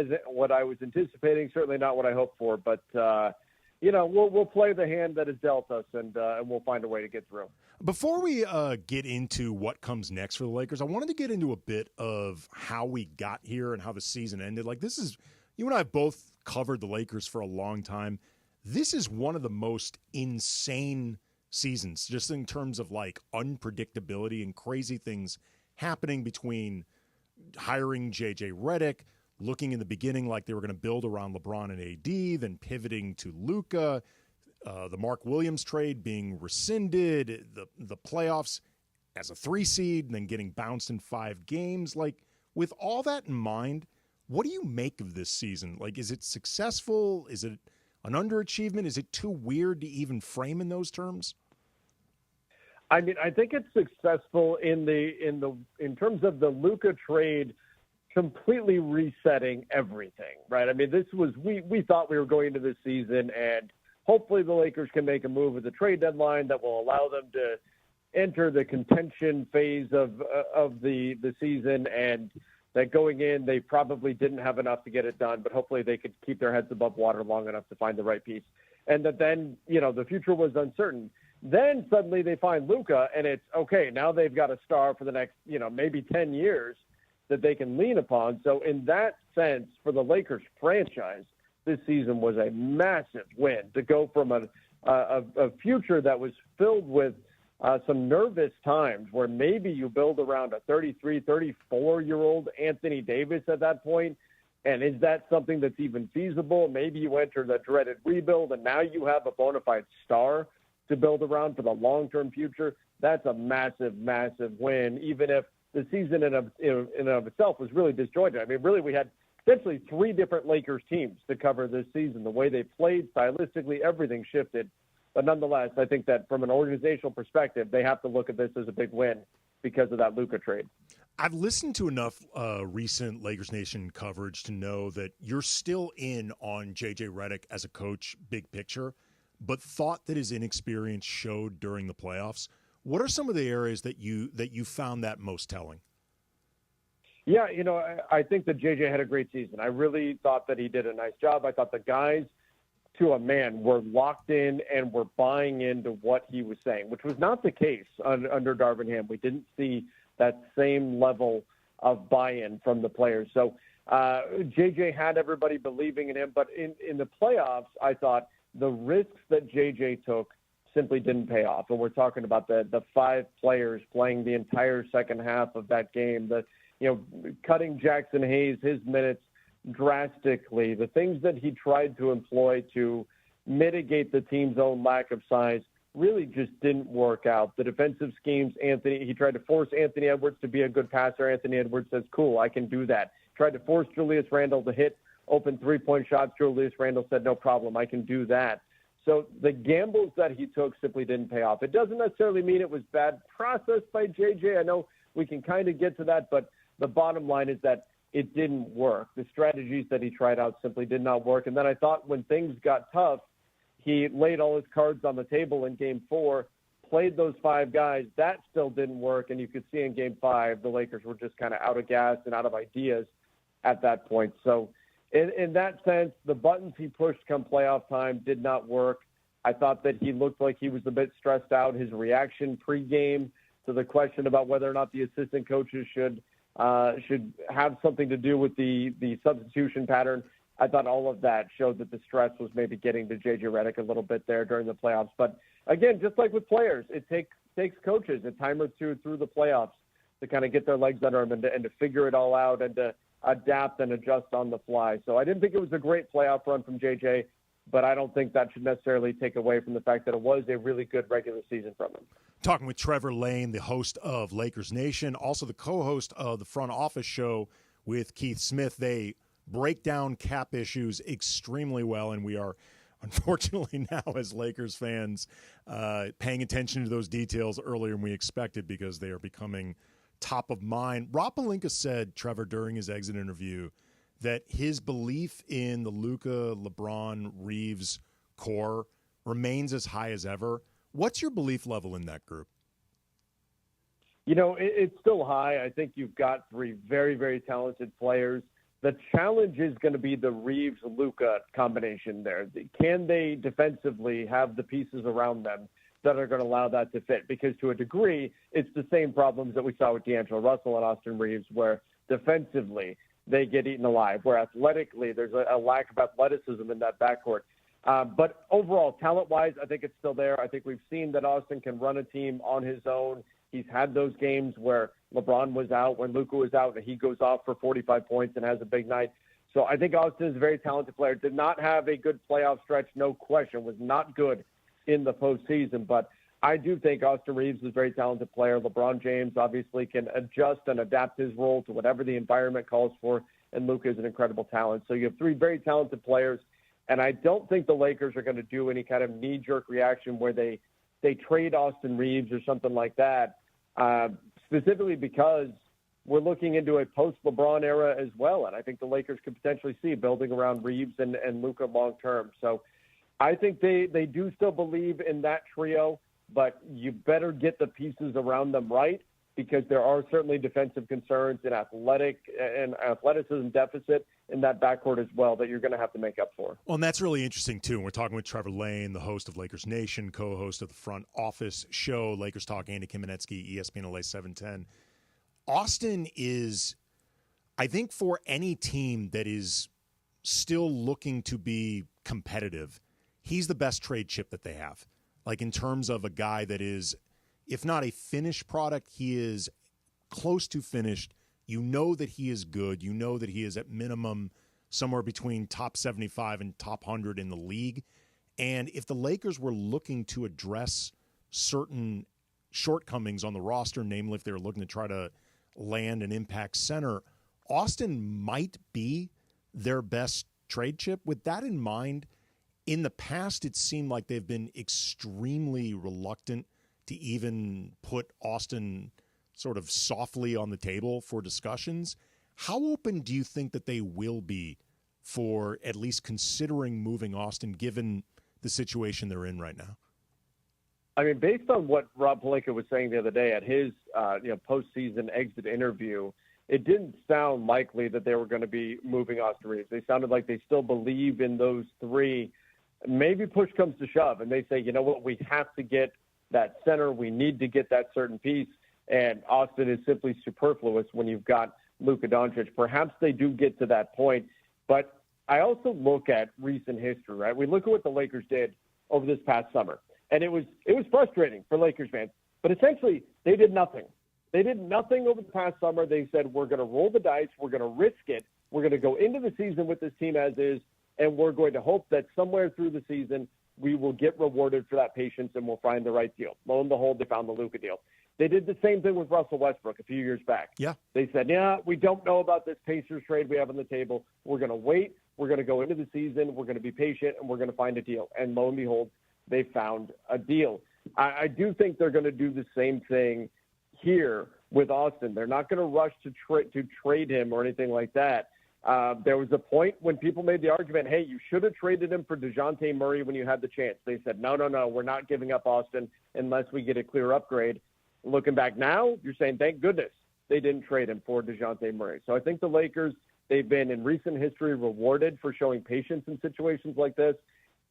I was anticipating, certainly not what I hoped for, but we'll play the hand that is dealt us, and we'll find a way to get through. Before we get into what comes next for the Lakers, I wanted to get into a bit of how we got here and how the season ended. Like, this is, you and I have both covered the Lakers for a long time. This is one of the most insane seasons, just in terms of like unpredictability and crazy things happening between hiring J.J. Redick, looking in the beginning like they were going to build around LeBron and AD, then pivoting to Luka, the Mark Williams trade being rescinded, the playoffs as a 3 seed, and then getting bounced in 5 games. Like, with all that in mind, what do you make of this season? Like, is it successful? Is it an underachievement? Is it too weird to even frame in those terms? I mean, I think it's successful in terms of the Luka trade completely resetting everything, right? I mean, this was we thought we were going into this season, and hopefully the Lakers can make a move at the trade deadline that will allow them to enter the contention phase of the season, and that going in, they probably didn't have enough to get it done, but hopefully they could keep their heads above water long enough to find the right piece. And that then, the future was uncertain. Then suddenly they find Luka, and it's, okay, now they've got a star for the next, maybe 10 years that they can lean upon. So in that sense, for the Lakers franchise, this season was a massive win to go from a future that was filled with some nervous times where maybe you build around a 33, 34-year-old Anthony Davis at that point, and is that something that's even feasible? Maybe you enter the dreaded rebuild, and now you have a bona fide star to build around for the long-term future. That's a massive, massive win, even if the season in and of itself was really disjointed. I mean, really, we had essentially 3 different Lakers teams to cover this season. The way they played, stylistically, everything shifted. But nonetheless, I think that from an organizational perspective, they have to look at this as a big win because of that Luka trade. I've listened to enough recent Lakers Nation coverage to know that you're still in on J.J. Redick as a coach, big picture, but thought that his inexperience showed during the playoffs. What are some of the areas that you found that most telling? Yeah, I think that J.J. had a great season. I really thought that he did a nice job. I thought the guys, to a man, were locked in and were buying into what he was saying, which was not the case under Darvin Ham. We didn't see that same level of buy-in from the players. So JJ had everybody believing in him, but in the playoffs, I thought the risks that JJ took simply didn't pay off. And we're talking about the 5 players playing the entire second half of that game, cutting Jackson Hayes, his minutes drastically, the things that he tried to employ to mitigate the team's own lack of size really just didn't work out. The defensive schemes, he tried to force Anthony Edwards to be a good passer. Anthony Edwards says, cool, I can do that. Tried to force Julius Randle to hit open 3-point shots. Julius Randle said, no problem, I can do that. So the gambles that he took simply didn't pay off. It doesn't necessarily mean it was bad process by JJ. I know we can kind of get to that, but the bottom line is that it didn't work. The strategies that he tried out simply did not work. And then I thought when things got tough, he laid all his cards on the table in Game 4, played those 5 guys. That still didn't work, and you could see in Game 5 the Lakers were just kind of out of gas and out of ideas at that point. So in that sense, the buttons he pushed come playoff time did not work. I thought that he looked like he was a bit stressed out. His reaction pregame to the question about whether or not the assistant coaches should have something to do with the substitution pattern, I thought all of that showed that the stress was maybe getting to J.J. Redick a little bit there during the playoffs. But, again, just like with players, it takes coaches a time or two through the playoffs to kind of get their legs under them and to figure it all out and to adapt and adjust on the fly. So I didn't think it was a great playoff run from J.J., but I don't think that should necessarily take away from the fact that it was a really good regular season from him. Talking with Trevor Lane, the host of Lakers Nation, also the co-host of the Front Office Show with Keith Smith. They break down cap issues extremely well, and we are unfortunately now as Lakers fans paying attention to those details earlier than we expected because they are becoming top of mind. Rob Pelinka said, Trevor, during his exit interview, that his belief in the Luka, LeBron, Reeves core remains as high as ever. What's your belief level in that group? You know, it's still high. I think you've got 3 very, very talented players. The challenge is going to be the Reeves-Luka combination there. Can they defensively have the pieces around them that are going to allow that to fit? Because to a degree, it's the same problems that we saw with D'Angelo Russell and Austin Reeves, where defensively they get eaten alive, where athletically there's a lack of athleticism in that backcourt. But overall, talent-wise, I think it's still there. I think we've seen that Austin can run a team on his own. He's had those games where LeBron was out, when Luka was out, and he goes off for 45 points and has a big night. So I think Austin is a very talented player. Did not have a good playoff stretch, no question. Was not good in the postseason. But I do think Austin Reeves is a very talented player. LeBron James obviously can adjust and adapt his role to whatever the environment calls for. And Luka is an incredible talent. So you have 3 very talented players. And I don't think the Lakers are going to do any kind of knee-jerk reaction where they trade Austin Reeves or something like that, specifically because we're looking into a post-LeBron era as well. And I think the Lakers could potentially see building around Reeves and Luka long-term. So I think they do still believe in that trio, but you better get the pieces around them right, because there are certainly defensive concerns and athleticism deficit in that backcourt as well that you're going to have to make up for. Well, and that's really interesting, too. And we're talking with Trevor Lane, the host of Lakers Nation, co-host of the Front Office Show, Lakers Talk, Andy Kamenetsky, ESPN LA 710. Austin is, I think, for any team that is still looking to be competitive, he's the best trade chip that they have. Like, in terms of a guy that is, if not a finished product, he is close to finished. You know that he is good. You know that he is at minimum somewhere between top 75 and top 100 in the league. And if the Lakers were looking to address certain shortcomings on the roster, namely if they were looking to try to land an impact center, Austin might be their best trade chip. With that in mind, in the past, it seemed like they've been extremely reluctant to even put Austin sort of softly on the table for discussions. How open do you think that they will be for at least considering moving Austin, given the situation they're in right now? I mean, based on what Rob Pelinka was saying the other day at his postseason exit interview, it didn't sound likely that they were going to be moving Austin Reeves. They sounded like they still believe in those 3. Maybe push comes to shove, and they say, you know what, we have to get that center. We need to get that certain piece. And Austin is simply superfluous when you've got Luka Doncic. Perhaps they do get to that point. But I also look at recent history, right? We look at what the Lakers did over this past summer. And it was frustrating for Lakers fans. But essentially, they did nothing. They did nothing over the past summer. They said, we're going to roll the dice. We're going to risk it. We're going to go into the season with this team as is. And we're going to hope that somewhere through the season, we will get rewarded for that patience and we'll find the right deal. Lo and behold, they found the Luka deal. They did the same thing with Russell Westbrook a few years back. Yeah. They said, we don't know about this Pacers trade we have on the table. We're going to wait. We're going to go into the season. We're going to be patient, and we're going to find a deal. And lo and behold, they found a deal. I do think they're going to do the same thing here with Austin. They're not going to rush to trade him or anything like that. There was a point when people made the argument, hey, you should have traded him for DeJounte Murray when you had the chance. They said, no, we're not giving up Austin unless we get a clear upgrade. Looking back now, you're saying, thank goodness they didn't trade him for DeJounte Murray. So I think the Lakers, they've been in recent history rewarded for showing patience in situations like this.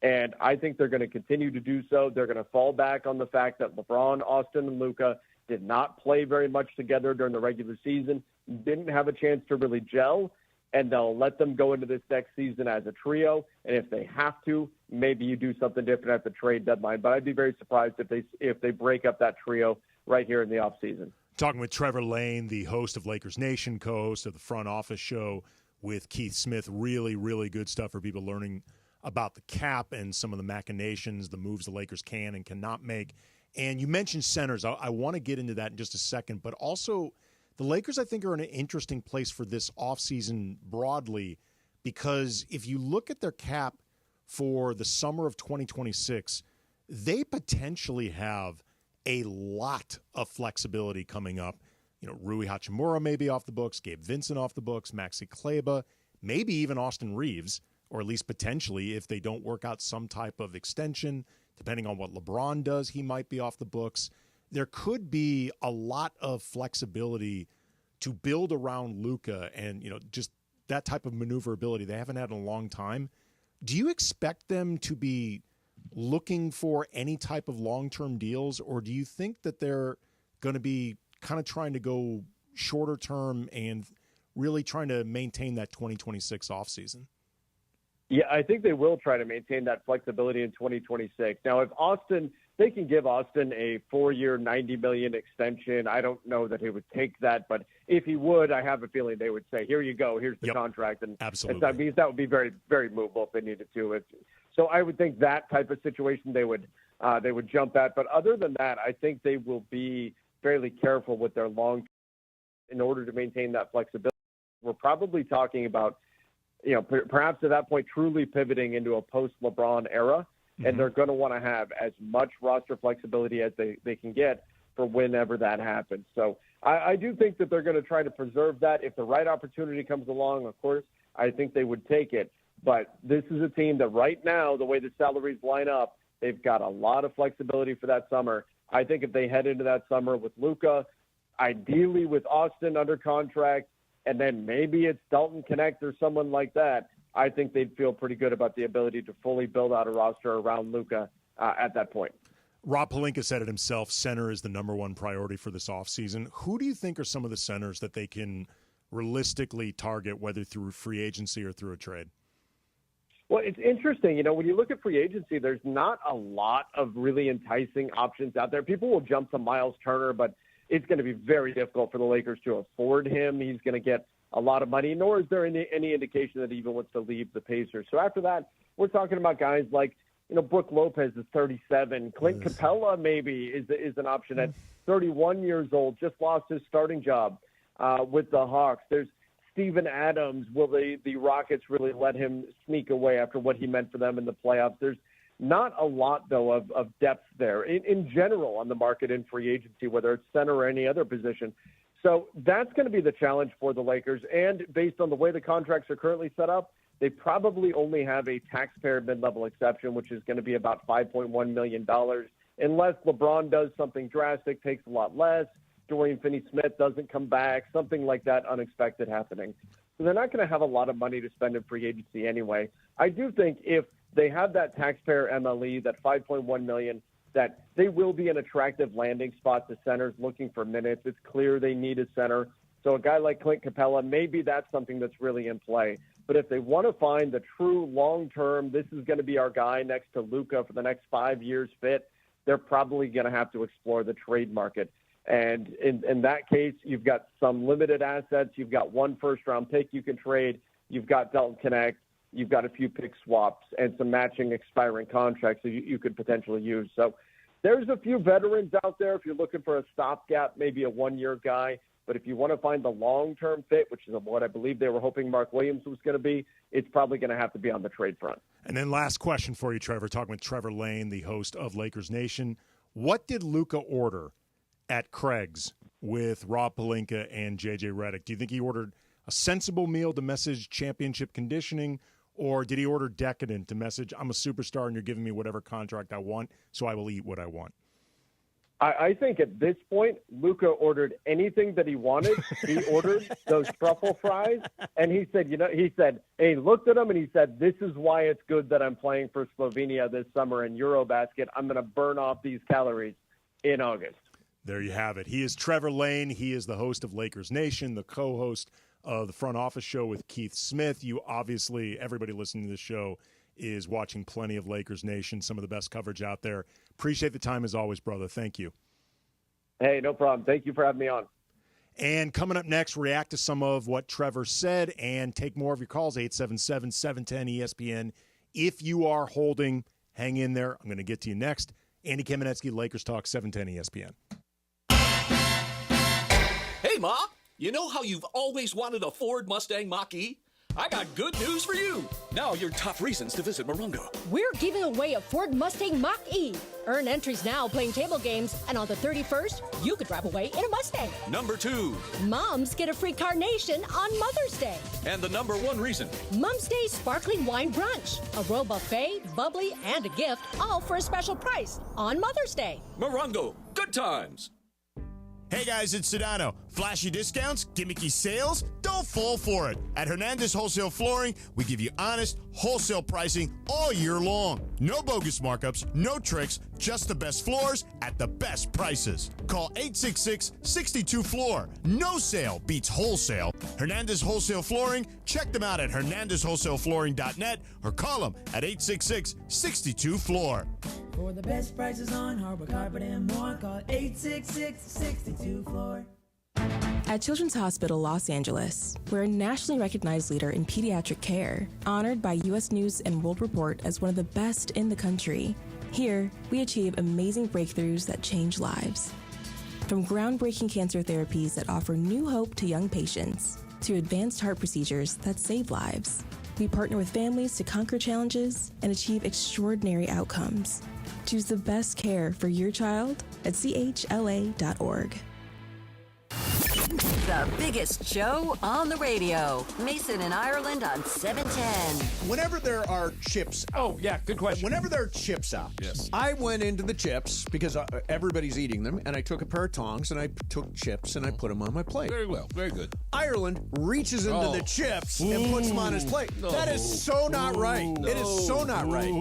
And I think they're going to continue to do so. They're going to fall back on the fact that LeBron, Austin, and Luka did not play very much together during the regular season, didn't have a chance to really gel, and they'll let them go into this next season as a trio. And if they have to, maybe you do something different at the trade deadline. But I'd be very surprised if they break up that trio right here in the offseason. Talking with Trevor Lane, the host of Lakers Nation, co-host of the Front Office Show with Keith Smith. Really, really good stuff for people learning about the cap and some of the machinations, the moves the Lakers can and cannot make. And you mentioned centers. I want to get into that in just a second, but also the Lakers, I think, are in an interesting place for this offseason broadly, because if you look at their cap for the summer of 2026, they potentially have a lot of flexibility coming up. You know, Rui Hachimura may be off the books, Gabe Vincent off the books, Maxi Kleber, maybe even Austin Reeves, or at least potentially if they don't work out some type of extension. Depending on what LeBron does, he might be off the books. There could be a lot of flexibility to build around Luka and, you know, just that type of maneuverability they haven't had in a long time. Do you expect them to be looking for any type of long-term deals, or do you think that they're going to be kind of trying to go shorter term and really trying to maintain that 2026 offseason? Yeah, I think they will try to maintain that flexibility in 2026. Now, if they can give Austin a 4-year, $90 million extension. I don't know that he would take that, but if he would, I have a feeling they would say, here you go, here's the contract. And absolutely. That would be very, very movable if they needed to. So I would think that type of situation they would jump at. But other than that, I think they will be fairly careful with their long in order to maintain that flexibility. We're probably talking about, you know, perhaps at that point truly pivoting into a post-LeBron era, and they're going to want to have as much roster flexibility as they can get for whenever that happens. So I do think that they're going to try to preserve that. If the right opportunity comes along, of course, I think they would take it. But this is a team that right now, the way the salaries line up, they've got a lot of flexibility for that summer. I think if they head into that summer with Luka, ideally with Austin under contract, and then maybe it's Dalton Connect or someone like that, I think they'd feel pretty good about the ability to fully build out a roster around Luka at that point. Rob Pelinka said it himself, center is the number one priority for this offseason. Who do you think are some of the centers that they can realistically target, whether through free agency or through a trade? Well, it's interesting. You know, when you look at free agency, there's not a lot of really enticing options out there. People will jump to Miles Turner, but it's going to be very difficult for the Lakers to afford him. He's going to get a lot of money, nor is there any indication that he even wants to leave the Pacers. So after that, we're talking about guys like, you know, Brook Lopez is 37. Clint Capella maybe is an option at 31 years old, just lost his starting job with the Hawks. There's Steven Adams. Will the Rockets really let him sneak away after what he meant for them in the playoffs? There's not a lot, though, of depth there in general on the market in free agency, whether it's center or any other position. So that's going to be the challenge for the Lakers. And based on the way the contracts are currently set up, they probably only have a taxpayer mid-level exception, which is going to be about $5.1 million, unless LeBron does something drastic, takes a lot less, Dorian Finney-Smith doesn't come back, something like that unexpected happening. So they're not going to have a lot of money to spend in free agency anyway. I do think if they have that taxpayer MLE, that $5.1 million, that they will be an attractive landing spot to centers looking for minutes. It's clear they need a center. So a guy like Clint Capella, maybe that's something that's really in play. But if they want to find the true long-term, this is going to be our guy next to Luka for the next 5 years fit, they're probably going to have to explore the trade market. And in that case, you've got some limited assets. You've got one first-round pick you can trade. You've got Dalton Connect. You've got a few pick swaps and some matching expiring contracts that you could potentially use. So there's a few veterans out there if you're looking for a stopgap, maybe a one-year guy. But if you want to find the long-term fit, which is what I believe they were hoping Mark Williams was going to be, it's probably going to have to be on the trade front. And then last question for you, Trevor, talking with Trevor Lane, the host of Lakers Nation. What did Luka order at Craig's with Rob Pelinka and J.J. Redick? Do you think he ordered a sensible meal to message championship conditioning, or did he order decadent to message, I'm a superstar and you're giving me whatever contract I want, so I will eat what I want? I think at this point, Luka ordered anything that he wanted. He ordered those truffle fries, and he said, he looked at them and he said, this is why it's good that I'm playing for Slovenia this summer in Eurobasket. I'm going to burn off these calories in August. There you have it. He is Trevor Lane. He is the host of Lakers Nation, the co-host of the Front Office Show with Keith Smith. You obviously, everybody listening to this show is watching plenty of Lakers Nation, some of the best coverage out there. Appreciate the time as always, brother. Thank you. Hey, no problem. Thank you for having me on. And coming up next, react to some of what Trevor said and take more of your calls, 877-710-ESPN. If you are holding, hang in there. I'm going to get to you next. Andy Kamenetsky, Lakers Talk, 710 ESPN. Hey, Ma, you know how you've always wanted a Ford Mustang Mach-E? I got good news for you. Now your top reasons to visit Morongo. We're giving away a Ford Mustang Mach-E. Earn entries now playing table games, and on the 31st, you could drive away in a Mustang. Number 2. Moms get a free carnation on Mother's Day. And the number 1 reason. Mom's Day sparkling wine brunch. A royal buffet, bubbly, and a gift, all for a special price on Mother's Day. Morongo, good times. Hey guys, it's Sedano. Flashy discounts, gimmicky sales? Don't fall for it. At Hernandez Wholesale Flooring, we give you honest, wholesale pricing all year long. No bogus markups, no tricks, just the best floors at the best prices. Call 866-62-FLOOR. No sale beats wholesale. Hernandez Wholesale Flooring, check them out at hernandezwholesaleflooring.net or call them at 866-62-FLOOR. For the best prices on hardwood carpet and more, call 866-62-FLOOR. At Children's Hospital Los Angeles, we're a nationally recognized leader in pediatric care, honored by U.S. News and World Report as one of the best in the country. Here, we achieve amazing breakthroughs that change lives. From groundbreaking cancer therapies that offer new hope to young patients, to advanced heart procedures that save lives, we partner with families to conquer challenges and achieve extraordinary outcomes. Choose the best care for your child at chla.org. The biggest show on the radio. Mason and Ireland on 710. Whenever there are chips out. Oh, yeah, good question. Whenever there are chips out. Yes. I went into the chips because everybody's eating them, and I took a pair of tongs, and I took chips, and I put them on my plate. Very well. Very good. Ireland reaches into the chips and puts them on his plate. No. That is so not right. No. It is so not right.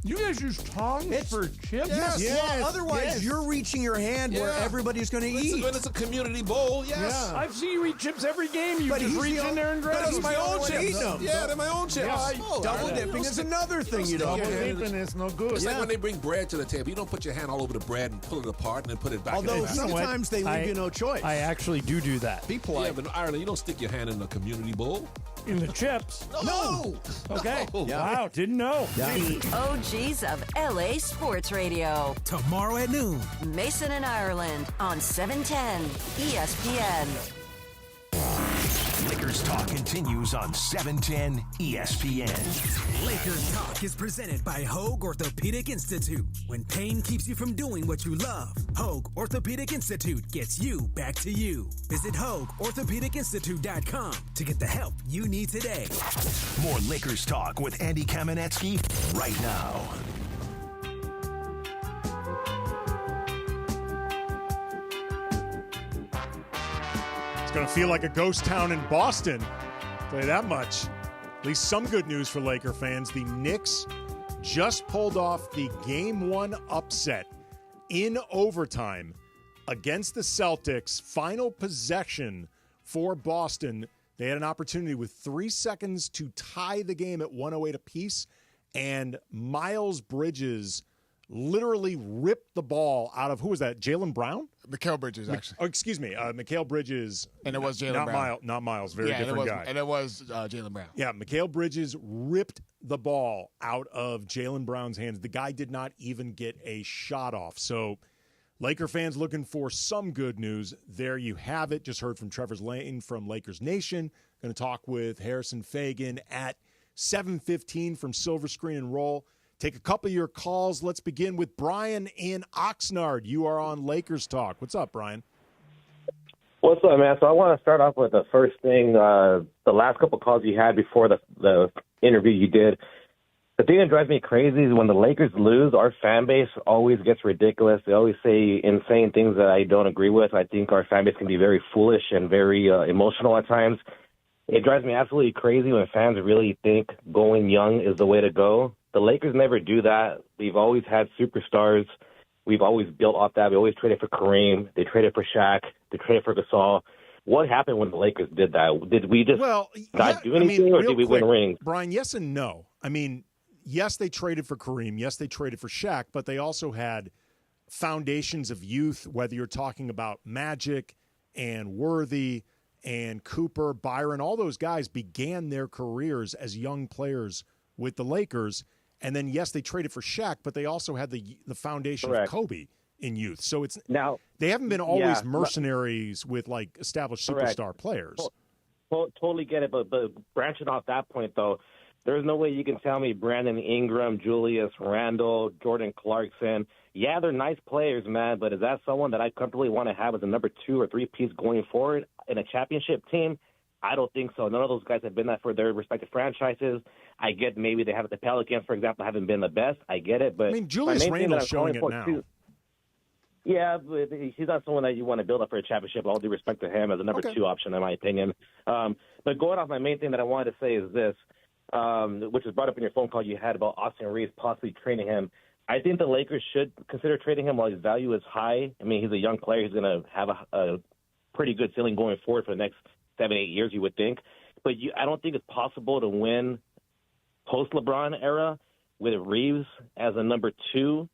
You guys use tongs for chips? Yes. Well, otherwise, you're reaching your hand where everybody's going to eat. When it's a community bowl, yes. Yeah. I've seen you eat chips every game. You just reach in there and grab But them. it's my own chips. Yeah, they're my own chips. Double dipping is another thing you don't Double do. dipping is no good. It's like when they bring bread to the table. You don't put your hand all over the bread and pull it apart and then put it back. Although in the sometimes they leave you no choice. I actually do that. Be polite. Yeah, but in Ireland, you don't stick your hand in a community bowl. In the chips? No. Okay. No. Wow, didn't know. The OGs of LA Sports Radio. Tomorrow at noon. Mason and Ireland on 710 ESPN. Lakers Talk continues on 710 ESPN. Lakers Talk is presented by Hoag Orthopedic Institute. When pain keeps you from doing what you love, Hoag Orthopedic Institute gets you back to you. Visit HoagOrthopedicInstitute.com to get the help you need today. More Lakers Talk with Andy Kamenetsky right now. It's going to feel like a ghost town in Boston. I'll tell you that much. At least some good news for Laker fans. The Knicks just pulled off the Game 1 upset in overtime against the Celtics. Final possession for Boston. They had an opportunity with 3 seconds to tie the game at 108 apiece, and Miles Bridges literally ripped the ball out of, who was that, Jaylen Brown? Mikal Bridges, actually. Oh, excuse me, Mikal Bridges. And it was Jaylen Brown. Not Miles, very different guy. And it was Jaylen Brown. Yeah, Mikal Bridges ripped the ball out of Jaylen Brown's hands. The guy did not even get a shot off. So Laker fans looking for some good news. There you have it. Just heard from Trevor Lane from Lakers Nation. Going to talk with Harrison Fagan at 7:15 from Silver Screen and Roll. Take a couple of your calls. Let's begin with Brian in Oxnard. You are on Lakers Talk. What's up, Brian? What's up, man? So I want to start off with the first thing, the last couple calls you had before the interview you did. The thing that drives me crazy is when the Lakers lose, our fan base always gets ridiculous. They always say insane things that I don't agree with. I think our fan base can be very foolish and very emotional at times. It drives me absolutely crazy when fans really think going young is the way to go. The Lakers never do that. We've always had superstars. We've always built off that. We always traded for Kareem. They traded for Shaq. They traded for Gasol. What happened when the Lakers did that? Did we just not do anything, or did we win rings? Brian, yes and no. I mean, yes, they traded for Kareem. Yes, they traded for Shaq, but they also had foundations of youth, whether you're talking about Magic and Worthy and Cooper, Byron. All those guys began their careers as young players with the Lakers. And then, yes, they traded for Shaq, but they also had the foundation of Kobe in youth. So it's now they haven't been always mercenaries with like established superstar players. Totally get it, but branching off that point though, there's no way you can tell me Brandon Ingram, Julius Randle, Jordan Clarkson. Yeah, they're nice players, man, but is that someone that I comfortably want to have as a number 2 or 3 piece going forward in a championship team? I don't think so. None of those guys have been that for their respective franchises. I get maybe they have the Pelicans, for example, haven't been the best. I get it, but I mean, Julius Randle's showing it now. Yeah, but he's not someone that you want to build up for a championship. All due respect to him as a number 2 option, in my opinion. But going off, my main thing that I wanted to say is this, which was brought up in your phone call you had about Austin Reeves possibly trading him. I think the Lakers should consider trading him while his value is high. I mean, he's a young player. He's going to have a pretty good ceiling going forward for the next 7-8 years, you would think. But I don't think it's possible to win post-LeBron era with Reeves as a number 2,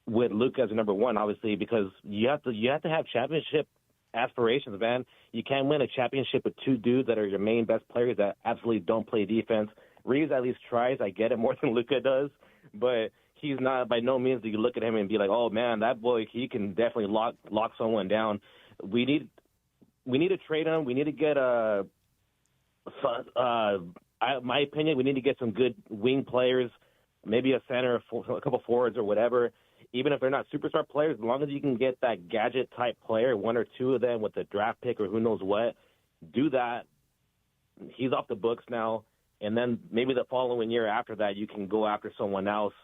with Luka as a number 1, obviously, because you have to have championship aspirations, man. You can't win a championship with 2 dudes that are your main best players that absolutely don't play defense. Reeves at least tries. I get it more than Luka does, but he's not by no means do you look at him and be like, oh man, that boy, he can definitely lock someone down. We need to trade him. We need to get my opinion, we need to get some good wing players, maybe a center, a couple forwards or whatever. Even if they're not superstar players, as long as you can get that gadget-type player, 1 or 2 of them with a draft pick or who knows what, do that. He's off the books now. And then maybe the following year after that, you can go after someone else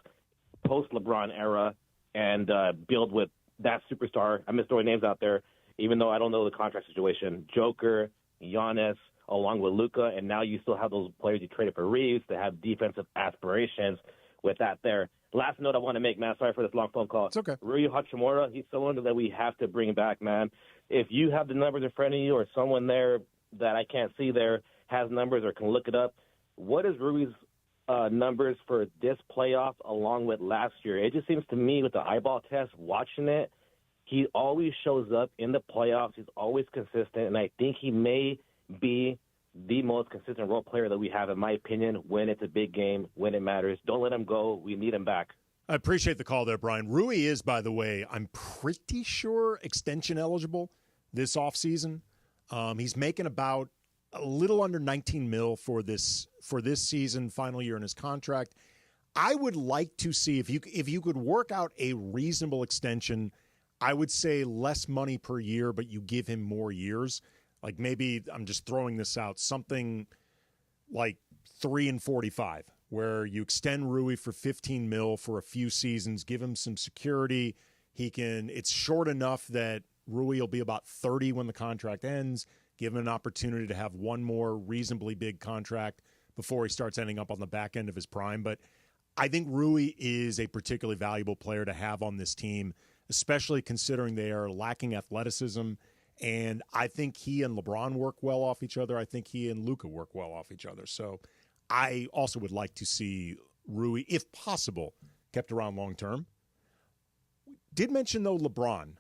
post-LeBron era and build with that superstar. I'm just throwing names out there, even though I don't know the contract situation. Joker, Giannis, along with Luka, and now you still have those players you traded for Reeves to have defensive aspirations with that there. Last note I want to make, man, sorry for this long phone call. It's okay. Rui Hachimura, he's someone that we have to bring back, man. If you have the numbers in front of you or someone there that I can't see there has numbers or can look it up, what is Rui's numbers for this playoff along with last year? It just seems to me with the eyeball test, watching it, he always shows up in the playoffs. He's always consistent, and I think he may be the most consistent role player that we have, in my opinion, when it's a big game, when it matters. Don't let him go. We need him back. I appreciate the call there, Brian. Rui is, by the way, I'm pretty sure extension eligible this offseason. He's making about a little under $19 million for this season, final year in his contract. I would like to see if you could work out a reasonable extension. I would say less money per year, but you give him more years. Like maybe I'm just throwing this out, something like 3 and 45, where you extend Rui for $15 million for a few seasons, give him some security. It's short enough that Rui will be about 30 when the contract ends. Give him an opportunity to have one more reasonably big contract before he starts ending up on the back end of his prime. But I think Rui is a particularly valuable player to have on this team, especially considering they are lacking athleticism. And I think he and LeBron work well off each other. I think he and Luka work well off each other. So I also would like to see Rui, if possible, kept around long term. Did mention, though, LeBron.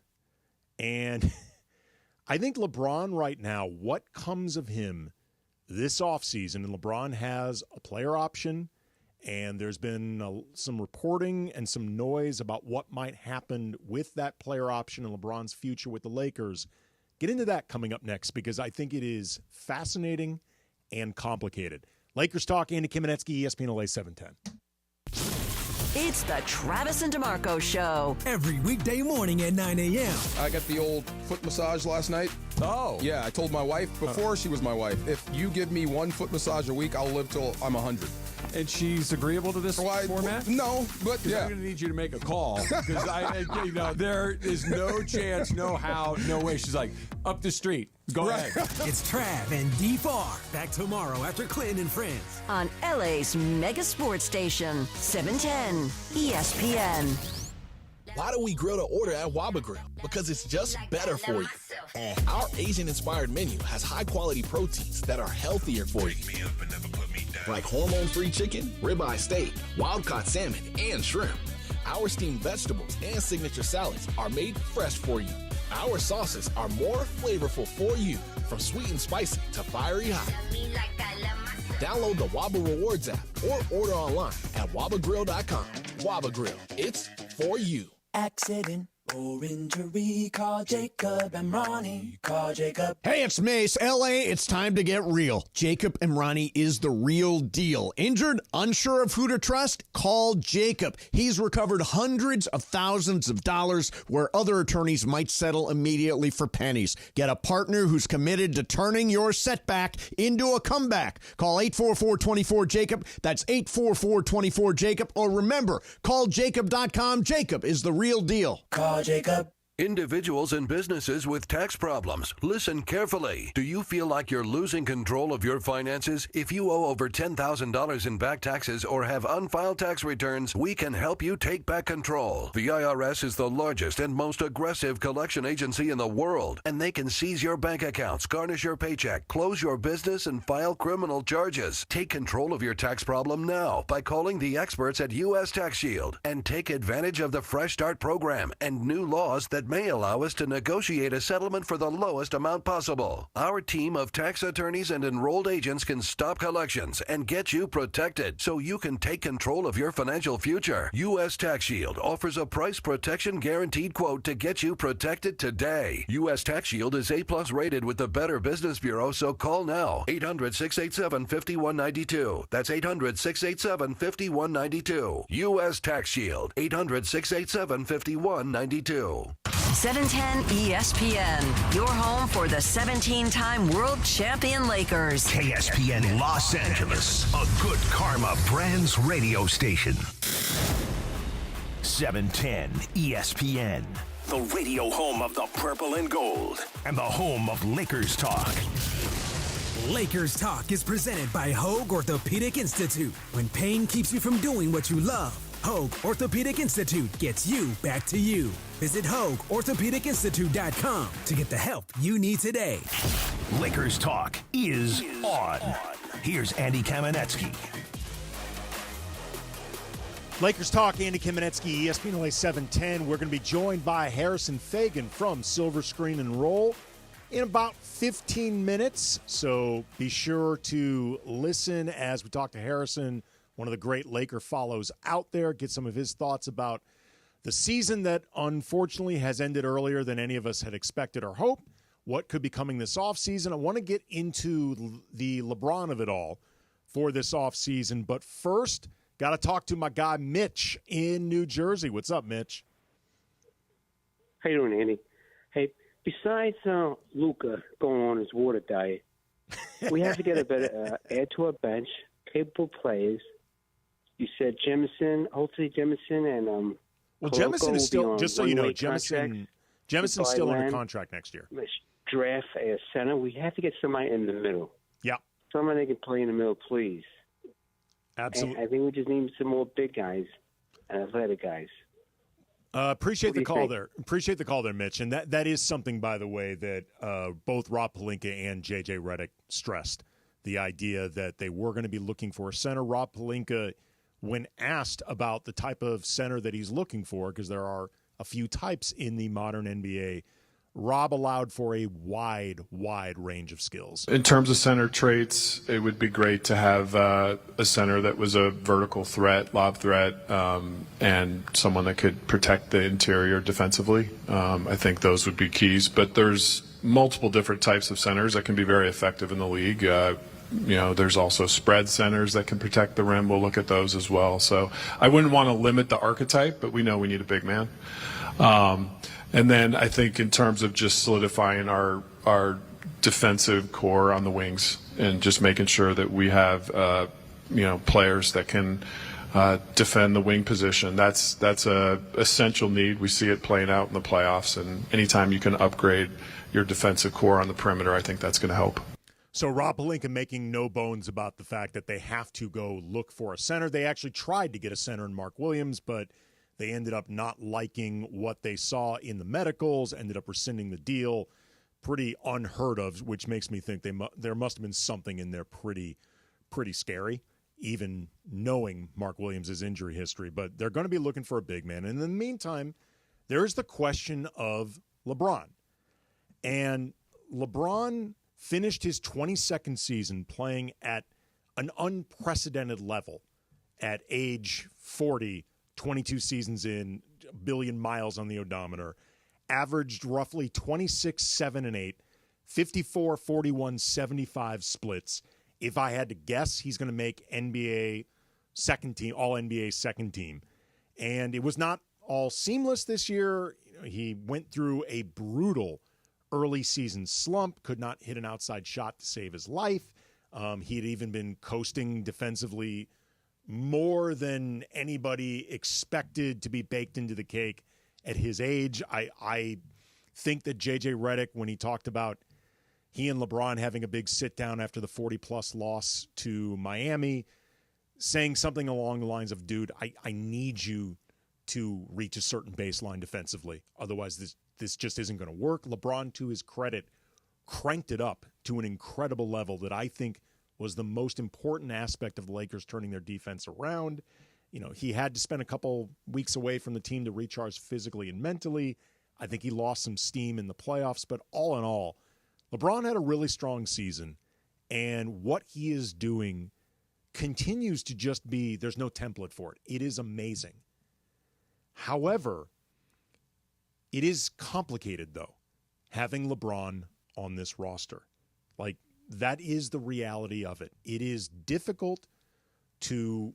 And I think LeBron right now, what comes of him this offseason, and LeBron has a player option, and there's been some reporting and some noise about what might happen with that player option and LeBron's future with the Lakers. Get into that coming up next because I think it is fascinating and complicated. Lakers Talk, Andy Kamenetsky, ESPN LA 710. It's the Travis and DeMarco Show. Every weekday morning at 9 a.m. I got the old foot massage last night. Oh. Yeah, I told my wife before she was my wife, if you give me 1 foot massage a week, I'll live till I'm 100. And she's agreeable to this format? No, but yeah. I'm going to need you to make a call because there is no chance, no how, no way. She's like, up the street. Go ahead. It's Trav and D4 back tomorrow after Clinton and Friends on LA's mega sports station, 710 ESPN. Why do we grill to order at Waba Grill? Because it's just better for you. Our Asian-inspired menu has high-quality proteins that are healthier for you. Like hormone-free chicken, ribeye steak, wild-caught salmon, and shrimp. Our steamed vegetables and signature salads are made fresh for you. Our sauces are more flavorful for you, from sweet and spicy to fiery hot. Download the Waba Rewards app or order online at wabagrill.com. Waba Grill, it's for you. Accident or injury, call Jacob and Ronnie. Call Jacob. Hey, it's Mace. LA, it's time to get real. Jacob and Ronnie is the real deal. Injured? Unsure of who to trust? Call Jacob. He's recovered hundreds of thousands of dollars where other attorneys might settle immediately for pennies. Get a partner who's committed to turning your setback into a comeback. Call 844-24-JACOB. That's 844-24-JACOB. Or remember, call Jacob.com. Jacob is the real deal. Call Jacob. Individuals and businesses with tax problems, listen carefully. Do you feel like you're losing control of your finances? If you owe over $10,000 in back taxes or have unfiled tax returns, we can help you take back control. The IRS is the largest and most aggressive collection agency in the world, and they can seize your bank accounts, garnish your paycheck, close your business, and file criminal charges. Take control of your tax problem now by calling the experts at U.S. Tax Shield and take advantage of the Fresh Start program and new laws that may allow us to negotiate a settlement for the lowest amount possible. Our team of tax attorneys and enrolled agents can stop collections and get you protected so you can take control of your financial future. U.S. Tax Shield offers a price protection guaranteed quote to get you protected today. U.S. Tax Shield is A+ rated with the Better Business Bureau, so call now. 800-687-5192. That's 800-687-5192. U.S. Tax Shield. 800-687-5192. 710 ESPN, your home for the 17-time world champion Lakers. KSPN Los Angeles, a good karma brands radio station. 710 ESPN, the radio home of the purple and gold, and the home of Lakers talk. Lakers Talk is presented by Hoag Orthopedic Institute. When pain keeps you from doing what you love, Hoag Orthopedic Institute gets you back to you. Visit HoagOrthopedicInstitute.com to get the help you need today. Lakers talk is on. Here's Andy Kamenetsky. Lakers talk, Andy Kamenetsky, ESPN LA 710. We're going to be joined by Harrison Fagan from Silver Screen and Roll in about 15 minutes. So be sure to listen as we talk to Harrison, one of the great Laker follows out there, get some of his thoughts about the season that unfortunately has ended earlier than any of us had expected or hoped, what could be coming this offseason. I want to get into the LeBron of it all for this offseason, but first, got to talk to my guy Mitch in New Jersey. What's up, Mitch? How you doing, Andy? Hey, besides Luka going on his water diet, we have to get a better add to our bench, capable players. You said Jemison, hopefully Jemison and well, Jemison is still, just so you know, Jemison's still under contract next year. Let's draft a center. We have to get somebody in the middle. Yeah. Somebody that can play in the middle, please. Absolutely. And I think we just need some more big guys and athletic guys. Appreciate the call there. Appreciate the call there, Mitch. And that is something, by the way, that both Rob Pelinka and J.J. Redick stressed, the idea that they were going to be looking for a center. Rob Pelinka, when asked about the type of center that he's looking for, because there are a few types in the modern NBA, Rob allowed for a wide range of skills. In terms of center traits, it would be great to have a center that was a vertical threat, lob threat, and someone that could protect the interior defensively. I think those would be keys. But there's multiple different types of centers that can be very effective in the league. There's also spread centers that can protect the rim. We'll look at those as well. So I wouldn't want to limit the archetype, but we know we need a big man. And then I think in terms of just solidifying our defensive core on the wings and just making sure that we have players that can defend the wing position. That's a essential need. We see it playing out in the playoffs, and anytime you can upgrade your defensive core on the perimeter, I think that's going to help. So Rob Pelinka making no bones about the fact that they have to go look for a center. They actually tried to get a center in Mark Williams, but they ended up not liking what they saw in the medicals, ended up rescinding the deal. Pretty unheard of, which makes me think there must have been something in there pretty scary, even knowing Mark Williams' injury history. But they're going to be looking for a big man. And in the meantime, there's the question of LeBron. And LeBron finished his 22nd season playing at an unprecedented level at age 40, 22 seasons in, a billion miles on the odometer, averaged roughly 26, 7, and 8, 54, 41, 75 splits. If I had to guess, he's going to make NBA second team, all NBA second team. And it was not all seamless this year. He went through a brutal early season slump, could not hit an outside shot to save his life. He had even been coasting defensively more than anybody expected to be baked into the cake at his age. I think that J.J. Redick, when he talked about he and LeBron having a big sit-down after the 40-plus loss to Miami, saying something along the lines of, dude, I need you to reach a certain baseline defensively. Otherwise, this just isn't going to work. LeBron, to his credit, cranked it up to an incredible level that I think was the most important aspect of the Lakers turning their defense around. He had to spend a couple weeks away from the team to recharge physically and mentally. I think he lost some steam in the playoffs, but all in all, LeBron had a really strong season, and what he is doing continues to just be, there's no template for it. It is amazing. However, it is complicated, though, having LeBron on this roster. Like, that is the reality of it. It is difficult to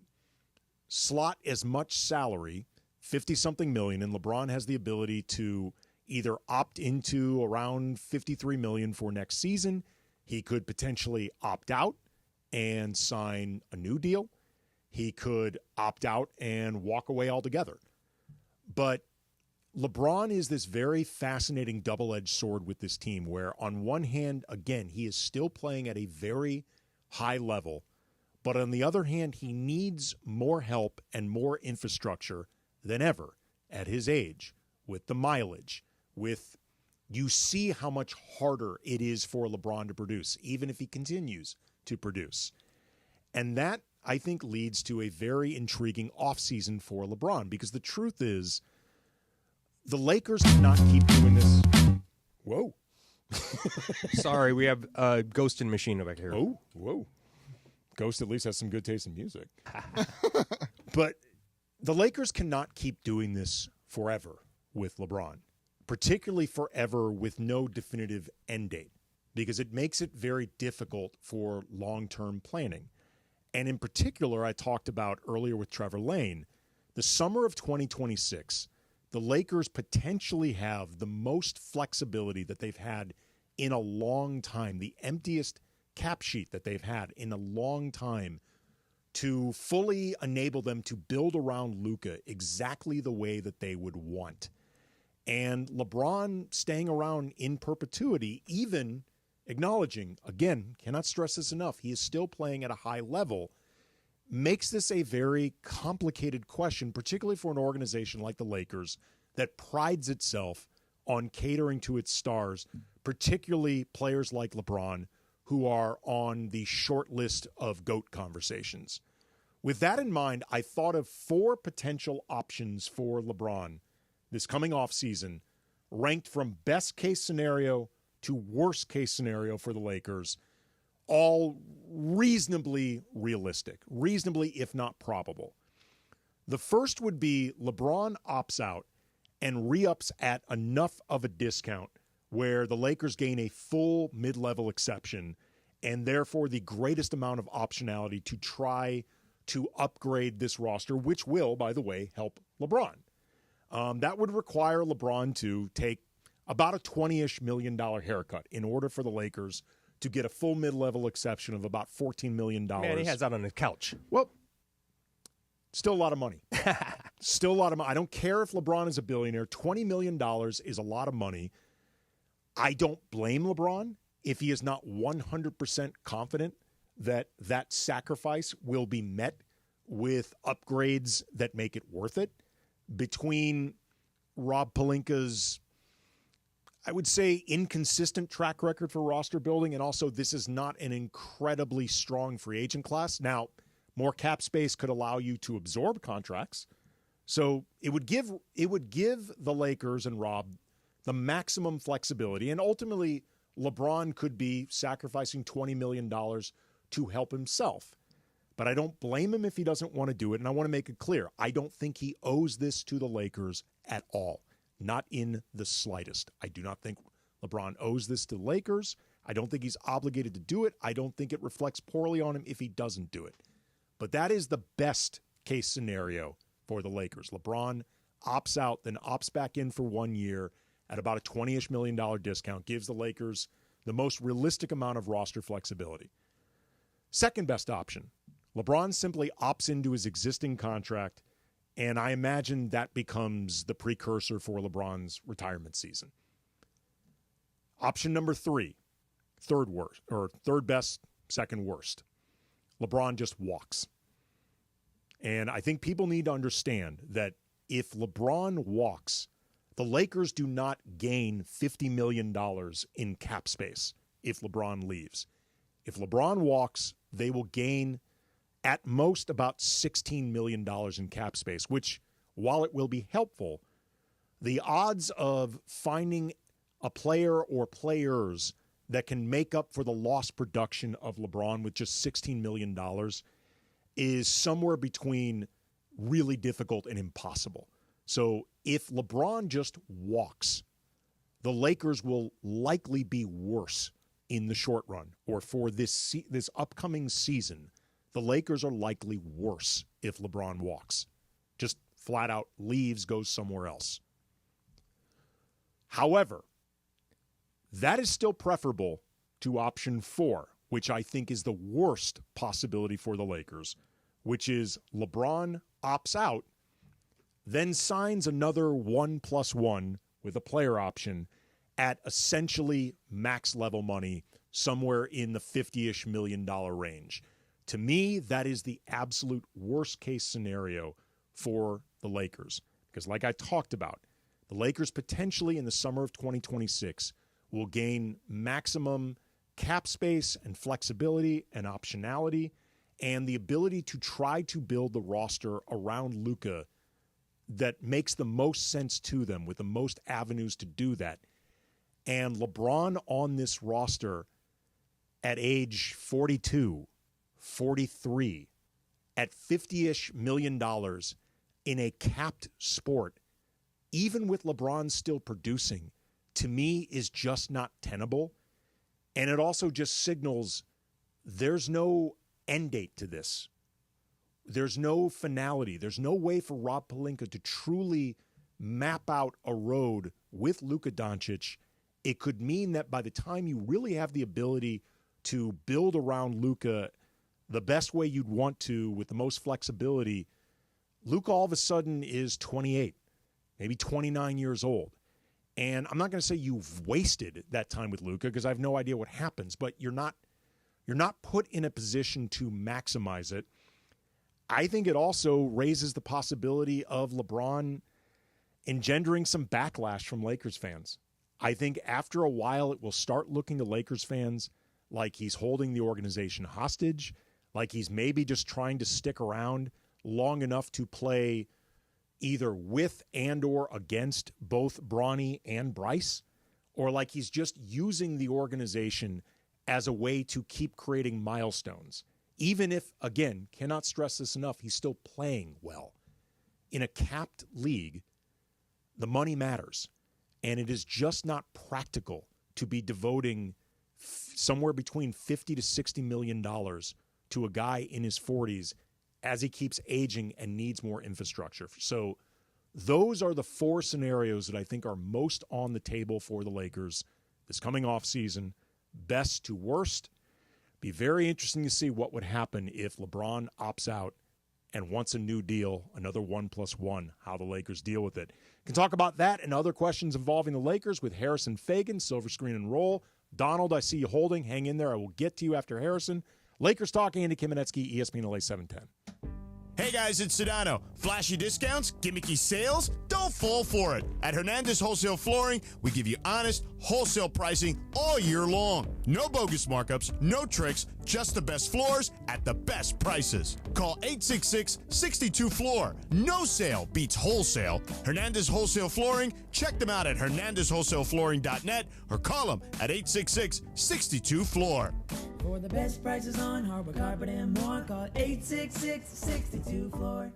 slot as much salary, 50-something million, and LeBron has the ability to either opt into around $53 million for next season. He could potentially opt out and sign a new deal. He could opt out and walk away altogether. But LeBron is this very fascinating double-edged sword with this team where, on one hand, again, he is still playing at a very high level, but on the other hand, he needs more help and more infrastructure than ever at his age, with the mileage, you see how much harder it is for LeBron to produce, even if he continues to produce. And that, I think, leads to a very intriguing offseason for LeBron, because the truth is, the Lakers cannot keep doing this. Whoa. Sorry, we have a ghosting machine back here. Oh, whoa. Ghost at least has some good taste in music. But the Lakers cannot keep doing this forever with LeBron, particularly forever with no definitive end date, because it makes it very difficult for long-term planning. And in particular, I talked about earlier with Trevor Lane, the summer of 2026, the Lakers potentially have the most flexibility that they've had in a long time, the emptiest cap sheet that they've had in a long time, to fully enable them to build around Luka exactly the way that they would want. And LeBron staying around in perpetuity, even acknowledging, again, cannot stress this enough, he is still playing at a high level, makes this a very complicated question, particularly for an organization like the Lakers that prides itself on catering to its stars, particularly players like LeBron, who are on the short list of GOAT conversations. With that in mind, I thought of 4 potential options for LeBron this coming offseason, ranked from best case scenario to worst case scenario for the Lakers, all reasonably realistic, reasonably if not probable. The first would be LeBron opts out and re-ups at enough of a discount where the Lakers gain a full mid-level exception and therefore the greatest amount of optionality to try to upgrade this roster, which will, by the way, help LeBron. That would require LeBron to take about a $20-ish million haircut in order for the Lakers to get a full mid-level exception of about $14 million. Man, he has that on his couch. Well, still a lot of money. Still a lot of money. I don't care if LeBron is a billionaire. $20 million is a lot of money. I don't blame LeBron if he is not 100% confident that that sacrifice will be met with upgrades that make it worth it. Between Rob Pelinka's, I would say, inconsistent track record for roster building, and also this is not an incredibly strong free agent class. Now, more cap space could allow you to absorb contracts. So it would give the Lakers and Rob the maximum flexibility. And ultimately, LeBron could be sacrificing $20 million to help himself. But I don't blame him if he doesn't want to do it. And I want to make it clear, I don't think he owes this to the Lakers at all. Not in the slightest. I do not think LeBron owes this to the Lakers. I don't think he's obligated to do it. I don't think it reflects poorly on him if he doesn't do it. But that is the best case scenario for the Lakers. LeBron opts out, then opts back in for 1 year at about a $20-ish million discount, gives the Lakers the most realistic amount of roster flexibility. Second best option, LeBron simply opts into his existing contract, and I imagine that becomes the precursor for LeBron's retirement season. Option number 3, third worst, or third best, second worst. LeBron just walks. And I think people need to understand that if LeBron walks, the Lakers do not gain $50 million in cap space if LeBron leaves. If LeBron walks, they will gain at most about $16 million in cap space, which, while it will be helpful, the odds of finding a player or players that can make up for the lost production of LeBron with just $16 million is somewhere between really difficult and impossible. So if LeBron just walks, the Lakers will likely be worse in the short run, or for this upcoming season. The Lakers are likely worse if LeBron walks. Just flat out leaves, goes somewhere else. However, that is still preferable to option 4, which I think is the worst possibility for the Lakers, which is LeBron opts out, then signs another 1+1 with a player option at essentially max level money, somewhere in the $50-ish million range. To me, that is the absolute worst case scenario for the Lakers. Because like I talked about, the Lakers potentially in the summer of 2026 will gain maximum cap space and flexibility and optionality and the ability to try to build the roster around Luka that makes the most sense to them with the most avenues to do that. And LeBron on this roster at age 42, 43, at $50-ish million in a capped sport, even with LeBron still producing, to me is just not tenable. And it also just signals there's no end date to this. There's no finality. There's no way for Rob Pelinka to truly map out a road with Luka Doncic. It could mean that by the time you really have the ability to build around Luka the best way you'd want to with the most flexibility, Luka all of a sudden is 28, maybe 29 years old. And I'm not going to say you've wasted that time with Luka because I have no idea what happens, but you're not put in a position to maximize it. I think it also raises the possibility of LeBron engendering some backlash from Lakers fans. I think after a while it will start looking to Lakers fans like he's holding the organization hostage, like he's maybe just trying to stick around long enough to play either with and or against both Bronny and Bryce, or like he's just using the organization as a way to keep creating milestones. Even if, again, cannot stress this enough, he's still playing well. In a capped league, the money matters. And it is just not practical to be devoting somewhere between $50 to $60 million to a guy in his 40s as he keeps aging and needs more infrastructure. So Those are the four scenarios that I think are most on the table for the Lakers this coming offseason, best to worst. Be very interesting to see what would happen if LeBron opts out and wants a new deal, another 1+1, how the Lakers deal with it. Can talk about that and other questions involving the Lakers with Harrison Fagan, Silver Screen and Roll. Donald, I see you holding. Hang in there. I will get to you after Harrison. Lakers Talk, Andy Kamenetsky, ESPN LA 710. Hey guys, it's Sedano. Flashy discounts, gimmicky sales? Don't fall for it. At Hernandez Wholesale Flooring, we give you honest, wholesale pricing all year long. No bogus markups, no tricks, just the best floors at the best prices. Call 866-62-FLOOR. No sale beats wholesale. Hernandez Wholesale Flooring, check them out at hernandezwholesaleflooring.net or call them at 866-62-FLOOR. For the best prices on hardwood carpet and more, call 866-62-FLOOR.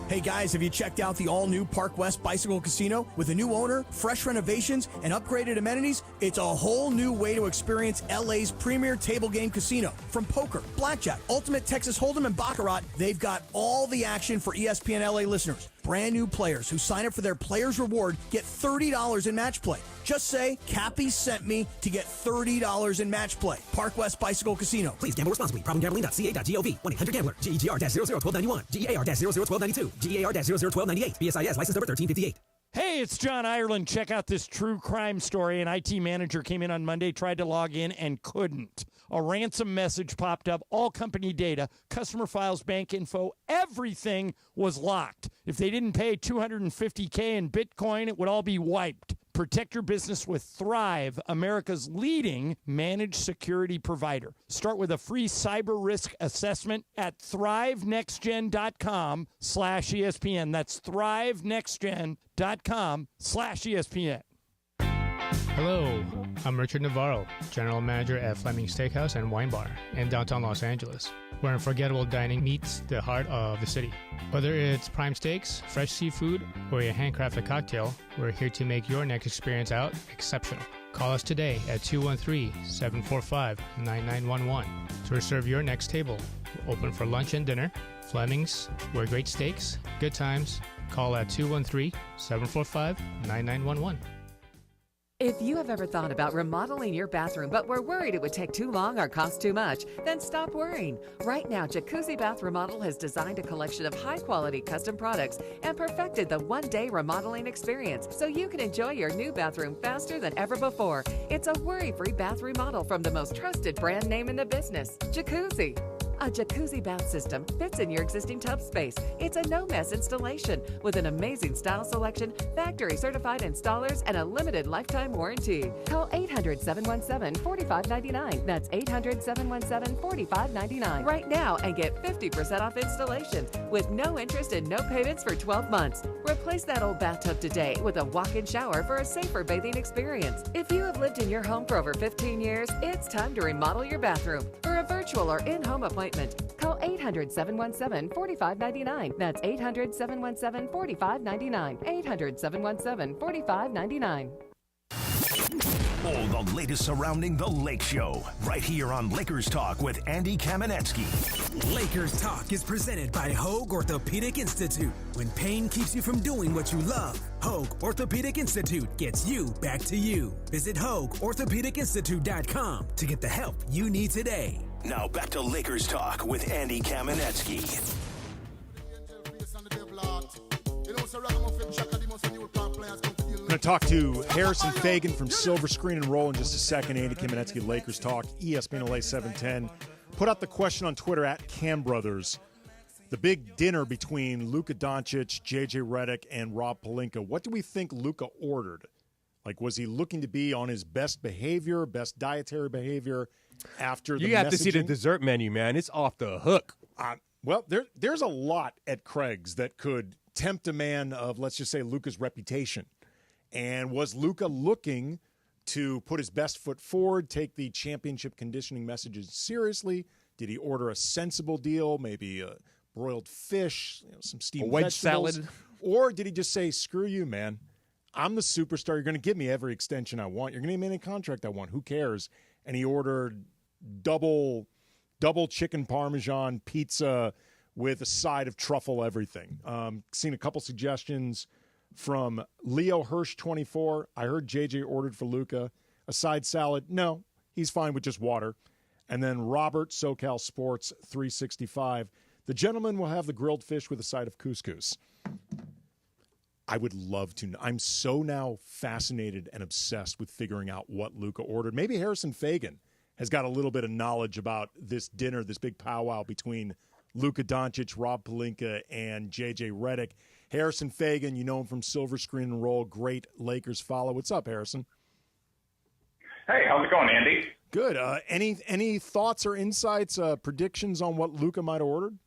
Hey guys, have you checked out the all-new Park West Bicycle Casino? With a new owner, fresh renovations, and upgraded amenities, it's a whole new way to experience LA's premier table game casino. From poker, blackjack, ultimate Texas Hold'em, and Baccarat, they've got all the action for ESPN LA listeners. Brand new players who sign up for their Players Reward get $30 in match play. Just say, Cappy sent me to get $30 in match play. Park West Bicycle Casino. Please gamble responsibly. Problemgambling.ca.gov. 1-800-GAMBLER. GEGR-001291. GAR-001292. GAR-001298. BSIS license number 1358. Hey, it's John Ireland. Check out this true crime story. An IT manager came in on Monday, tried to log in, and couldn't. A ransom message popped up. All company data, customer files, bank info, everything was locked. If they didn't pay $250K in Bitcoin, it would all be wiped. Protect your business with Thrive, America's leading managed security provider. Start with a free cyber risk assessment at thrivenextgen.com/ESPN. That's thrivenextgen.com/ESPN. Hello, I'm Richard Navarro, General Manager at Fleming Steakhouse and Wine Bar in downtown Los Angeles, where unforgettable dining meets the heart of the city. Whether it's prime steaks, fresh seafood, or your handcrafted cocktail, we're here to make your next experience out exceptional. Call us today at 213-745-9911 to reserve your next table. We're open for lunch and dinner. Fleming's, where great steaks, good times. Call at 213-745-9911. If you have ever thought about remodeling your bathroom but were worried it would take too long or cost too much, then stop worrying. Right now, Jacuzzi Bath Remodel has designed a collection of high-quality custom products and perfected the one-day remodeling experience so you can enjoy your new bathroom faster than ever before. It's a worry-free bath remodel from the most trusted brand name in the business, Jacuzzi. A jacuzzi bath system fits in your existing tub space. It's a no-mess installation with an amazing style selection, factory-certified installers, and a limited lifetime warranty. Call 800-717-4599. That's 800-717-4599 right now and get 50% off installation with no interest and no payments for 12 months. Replace that old bathtub today with a walk-in shower for a safer bathing experience. If you have lived in your home for over 15 years, it's time to remodel your bathroom. For a virtual or in-home appointment, call 800-717-4599. That's 800-717-4599. 800-717-4599. All the latest surrounding the Lake Show, right here on Lakers Talk with Andy Kamenetsky. Lakers Talk is presented by Hoag Orthopedic Institute. When pain keeps you from doing what you love, Hoag Orthopedic Institute gets you back to you. Visit HoagOrthopedicInstitute.com to get the help you need today. Now back to Lakers Talk with Andy Kamenetsky. I'm going to talk to Harrison Fagan from Silver Screen and Roll in just a second. Andy Kamenetsky, Lakers Talk, ESPN LA 710. Put out the question on Twitter at Cam Brothers. The big dinner between Luka Doncic, JJ Redick, and Rob Pelinka. What do we think Luka ordered? Like, was he looking to be on his best behavior, best dietary behavior after the You have messaging? to see the dessert menu, man. It's off the hook. Well, there's a lot at Craig's that could tempt a man of, let's just say, Luka's reputation. And was Luka looking to put his best foot forward, take the championship conditioning messages seriously? Did he order a sensible deal, maybe a broiled fish, some steamed wedge vegetables? salad? Or did he just say, screw you, man. I'm the superstar. You're going to give me every extension I want. You're going to give me any contract I want. Who cares? And he ordered double chicken Parmesan pizza with a side of truffle everything. Seen a couple suggestions from Leo Hirsch 24. I heard JJ ordered for Luka a side salad. No, he's fine with just water. And then Robert SoCal Sports 365. The gentleman will have the grilled fish with a side of couscous. I would love to. I'm so now fascinated and obsessed with figuring out what Luka ordered. Maybe Harrison Fagan has got a little bit of knowledge about this dinner, this big powwow between Luka Doncic, Rob Pelinka, and J.J. Redick. Harrison Fagan, you know him from Silver Screen and Roll, great Lakers follow. What's up, Harrison? Hey, how's it going, Andy? Good. Any thoughts or insights, predictions on what Luka might have ordered?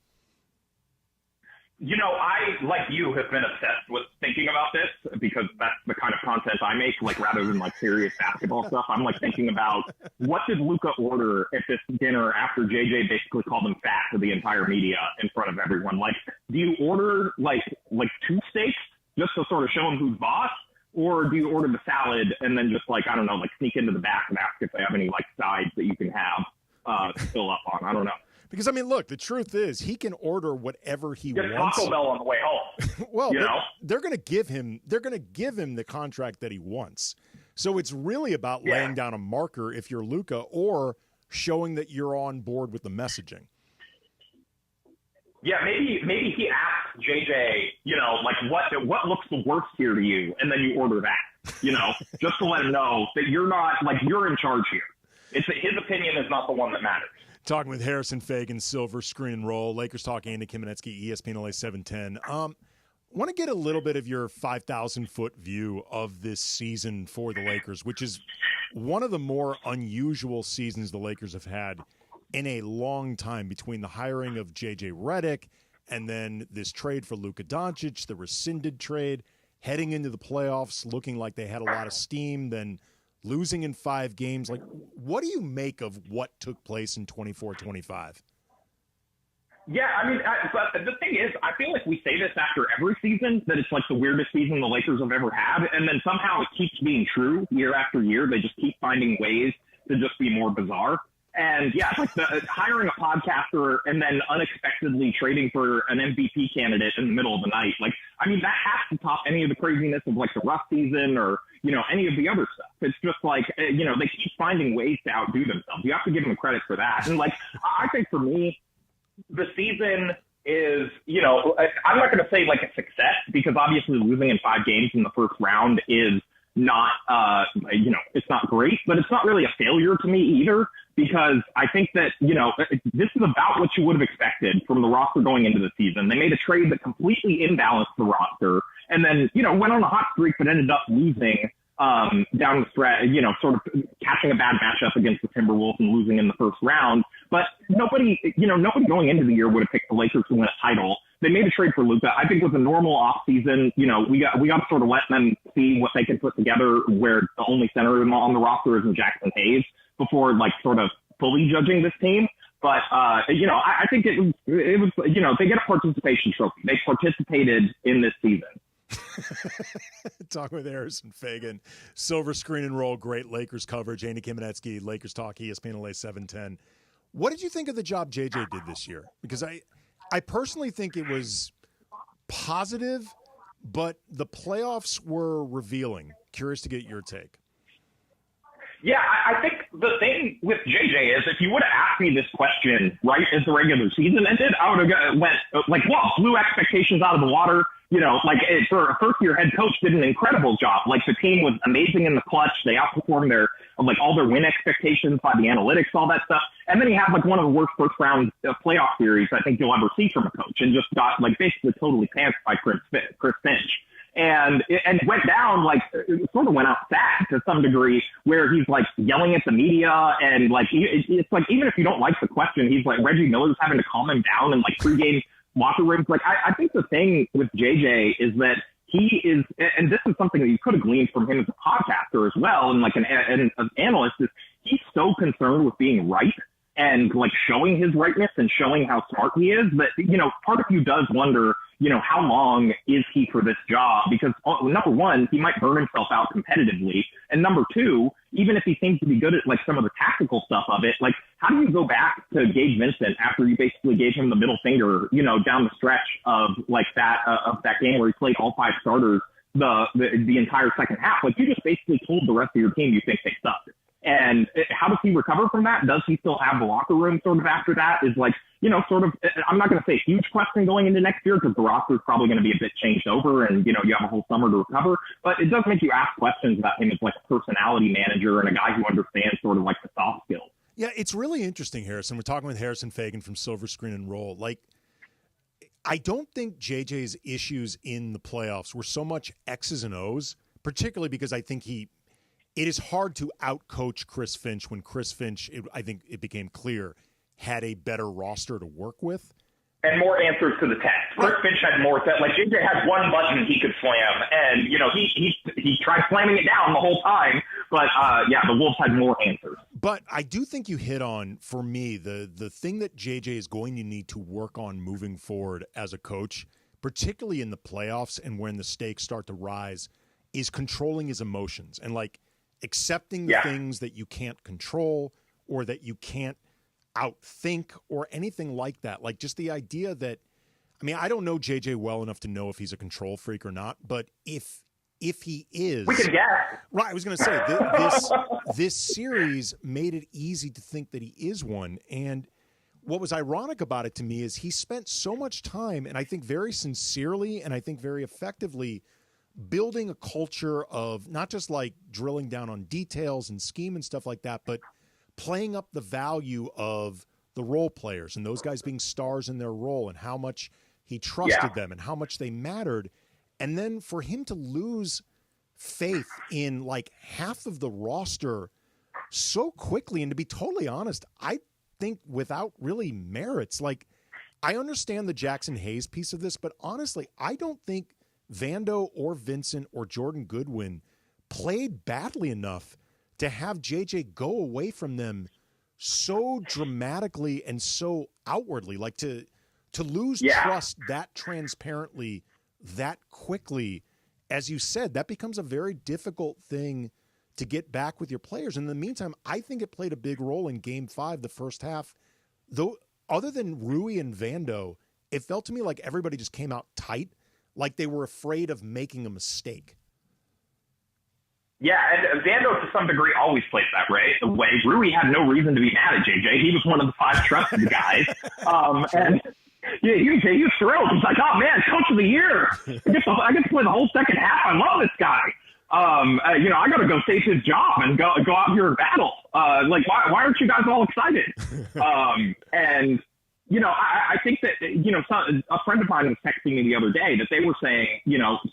You know, I, like you, have been obsessed with thinking about this because that's the kind of content I make, like, rather than, like, serious basketball stuff. I'm, like, thinking about what did Luka order at this dinner after JJ basically called him fat to the entire media in front of everyone? Like, do you order, like 2 steaks just to sort of show him who's boss? Or do you order the salad and then just, like, I don't know, like, sneak into the back and ask if they have any, like, sides that you can have to fill up on? I don't know. Because, I mean, look, the truth is he can order whatever he Get wants. Taco Bell on the way home. Well, you know? they're going to give him the contract that he wants. So it's really about laying down a marker if you're Luka or showing that you're on board with the messaging. Yeah, maybe he asked JJ, you know, like what looks the worst here to you, and then you order that, you know, just to let him know that you're not, like, you're in charge here. It's his opinion is not the one that matters. Talking with Harrison Fagan, Silver Screen and Roll, Lakers Talk, Andy Kamenetsky, ESPN LA 710. Want to get a little bit of your 5,000-foot view of this season for the Lakers, which is one of the more unusual seasons the Lakers have had in a long time, between the hiring of J.J. Redick and then this trade for Luka Doncic, the rescinded trade, heading into the playoffs looking like they had a lot of steam, then losing in 5 games. Like, what do you make of what took place in 24-25? Yeah, I mean, but the thing is, I feel like we say this after every season, that it's like the weirdest season the Lakers have ever had, and then somehow it keeps being true year after year. They just keep finding ways to just be more bizarre. And, yeah, like hiring a podcaster and then unexpectedly trading for an MVP candidate in the middle of the night. Like, I mean, that has to top any of the craziness of, like, the rough season or, you know, any of the other stuff. It's just like, you know, they keep finding ways to outdo themselves. You have to give them credit for that. And, like, I think for me, the season is, you know, I'm not going to say, like, a success because obviously losing in 5 games in the first round is not, you know, it's not great, but it's not really a failure to me either. Because I think that, you know, this is about what you would have expected from the roster going into the season. They made a trade that completely imbalanced the roster and then, you know, went on a hot streak but ended up losing down the stretch, you know, sort of catching a bad matchup against the Timberwolves and losing in the first round. But nobody going into the year would have picked the Lakers to win a title. They made a trade for Luka. I think it was a normal offseason. You know, we got to sort of let them see what they can put together where the only center on the roster is Jackson Hayes before, like, sort of fully judging this team. But, you know, I think it was, you know, they get a participation trophy. They participated in this season. Talking with Harrison Fagan, Silver Screen and Roll, great Lakers coverage. Andy Kamenetsky, Lakers Talk, ESPN LA 710. What did you think of the job JJ did this year? Because I personally think it was positive, but the playoffs were revealing. Curious to get your take. Yeah, I think the thing with JJ is if you would have asked me this question right as the regular season ended, I would have went, like, well, blew expectations out of the water. You know, like, for a first-year head coach did an incredible job. Like, the team was amazing in the clutch. They outperformed their, like, all their win expectations by the analytics, all that stuff. And then he had, like, one of the worst first-round playoff series I think you'll ever see from a coach and just got, like, basically totally pantsed by Chris Finch. And went down, like, sort of went out sad to some degree where he's, like, yelling at the media and, like, it's like, even if you don't like the question, he's like, Reggie Miller's having to calm him down and, like, pregame locker rooms. Like, I think the thing with JJ is that he is, and this is something that you could have gleaned from him as a podcaster as well and, like, an analyst, is he's so concerned with being right and, like, showing his rightness and showing how smart he is that, you know, part of you does wonder how long is he for this job? Because number one, he might burn himself out competitively. And number two, even if he seems to be good at like some of the tactical stuff of it, like how do you go back to Gabe Vincent after you basically gave him the middle finger, down the stretch of like that game where he played all 5 starters the entire second half? Like you just basically told the rest of your team you think they sucked. And how does he recover from that? Does he still have the locker room sort of after that? Is like, I'm not going to say huge question going into next year because the roster is probably going to be a bit changed over and, you have a whole summer to recover. But it does make you ask questions about him as like a personality manager and a guy who understands sort of like the soft skills. Yeah, it's really interesting, Harrison. We're talking with Harrison Fagan from Silver Screen and Roll. Like, I don't think JJ's issues in the playoffs were so much X's and O's, particularly because I think it is hard to outcoach Chris Finch when Chris Finch, I think it became clear, had a better roster to work with. And more answers to the test. Chris Finch had more. Like JJ had one button he could slam, and he tried slamming it down the whole time. But the Wolves had more answers. But I do think you hit on, for me, the thing that JJ is going to need to work on moving forward as a coach, particularly in the playoffs and when the stakes start to rise, is controlling his emotions and like accepting the things that you can't control or that you can't outthink or anything like that. Like just the idea that, I don't know JJ well enough to know if he's a control freak or not, but if he is, we can guess. Right, I was going to say this series made it easy to think that he is one. And what was ironic about it to me is he spent so much time, and I think very sincerely and I think very effectively, building a culture of not just like drilling down on details and scheme and stuff like that, but playing up the value of the role players and those guys being stars in their role and how much he trusted them and how much they mattered. And then for him to lose faith in like half of the roster so quickly, and to be totally honest, I think without really merits. Like, I understand the Jackson Hayes piece of this, but honestly, I don't think Vando or Vincent or Jordan Goodwin played badly enough to have JJ go away from them so dramatically and so outwardly, like to lose trust that transparently, that quickly. As you said, that becomes a very difficult thing to get back with your players. In the meantime, I think it played a big role in Game 5, the first half. Though, other than Rui and Vando, it felt to me like everybody just came out tight, like they were afraid of making a mistake. Yeah, and Vando to some degree always plays that way. Rui had no reason to be mad at JJ. He was one of the 5 trusted guys. And he was thrilled. He's like, oh man, coach of the year. I get to play the whole second half. I love this guy. I got to go save his job and go out here and battle. Why aren't you guys all excited? I think that, a friend of mine was texting me the other day that they were saying,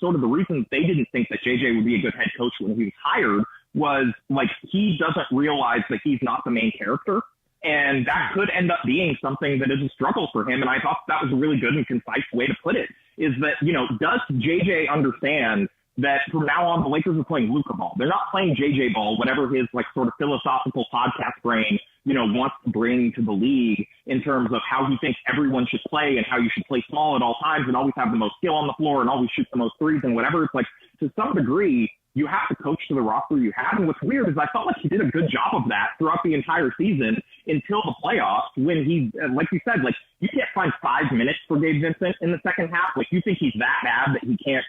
sort of the reason they didn't think that JJ would be a good head coach when he was hired was like he doesn't realize that he's not the main character. And that could end up being something that is a struggle for him. And I thought that was a really good and concise way to put it, is that, does JJ understand that from now on the Lakers are playing Luka ball? They're not playing JJ ball, whatever his like sort of philosophical podcast brain, wants to bring to the league in terms of how he thinks everyone should play and how you should play small at all times and always have the most skill on the floor and always shoot the most threes and whatever. It's like, to some degree, you have to coach to the roster you have. And what's weird is I felt like he did a good job of that throughout the entire season until the playoffs when he, like you said, like you can't find 5 minutes for Gabe Vincent in the second half. Like you think he's that bad that he can't,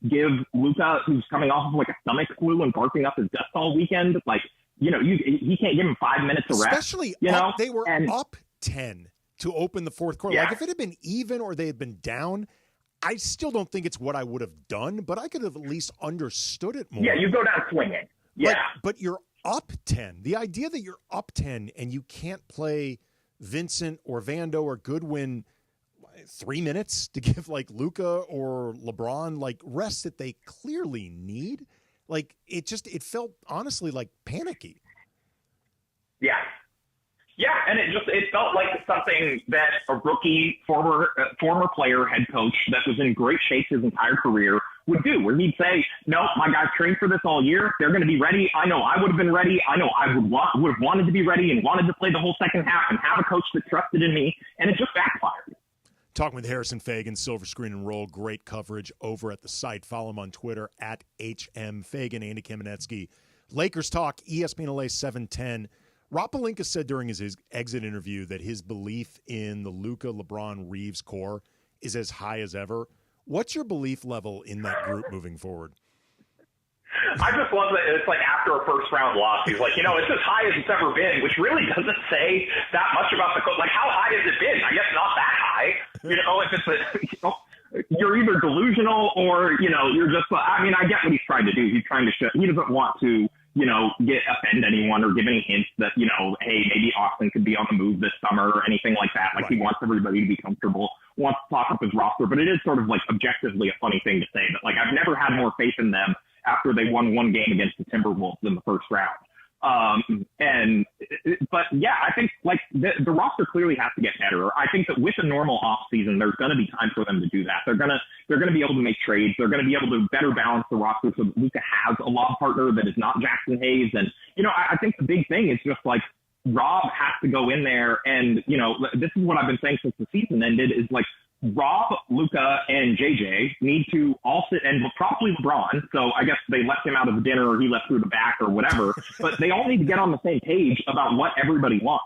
give Luka, who's coming off of like a stomach flu and barking up his guts all weekend, like, he can't give him 5 minutes of rest. Especially, they were up 10 to open the fourth quarter. Like if it had been even or they had been down, I still don't think it's what I would have done, but I could have at least understood it more. Yeah, you go down swinging. Yeah. But you're up 10. The idea that you're up 10 and you can't play Vincent or Vando or Goodwin 3 minutes to give like Luka or LeBron like rest that they clearly need. Like it felt honestly like panicky. Yeah. Yeah, and it felt like something that a rookie former player head coach that was in great shape his entire career would do, where he'd say, no, my guys trained for this all year. They're going to be ready. I know I would have been ready. I know I would have wanted to be ready and wanted to play the whole second half and have a coach that trusted in me, and it just backfired. Talking with Harrison Fagan, Silver Screen and Roll. Great coverage over at the site. Follow him on Twitter at HMFagan. Andy Kamenetsky. Lakers Talk, ESPN LA 710. Rob Pelinka said during his exit interview that his belief in the Luka, LeBron, Reeves core is as high as ever. What's your belief level in that group moving forward? I just love that it's like after a first-round loss, he's like, it's as high as it's ever been, which really doesn't say that much about the – like, how high has it been? I guess not that high. If it's you're either delusional or, you're just – I mean, I get what he's trying to do. He's trying to show – he doesn't want to, offend anyone or give any hints that, hey, maybe Austin could be on the move this summer or anything like that. Like, He wants everybody to be comfortable, wants to talk up his roster. But it is sort of, like, objectively a funny thing to say that, like, I've never had more faith in them after they won one game against the Timberwolves in the first round. But yeah, I think like the roster clearly has to get better. I think that with a normal offseason, there's going to be time for them to do that. They're going to be able to make trades. They're going to be able to better balance the roster so that Luka has a lob partner that is not Jackson Hayes. And, I think the big thing is just like Rob has to go in there and, this is what I've been saying since the season ended is like, Rob, Luka, and JJ need to all sit, and probably LeBron, so I guess they left him out of the dinner or he left through the back or whatever, but they all need to get on the same page about what everybody wants.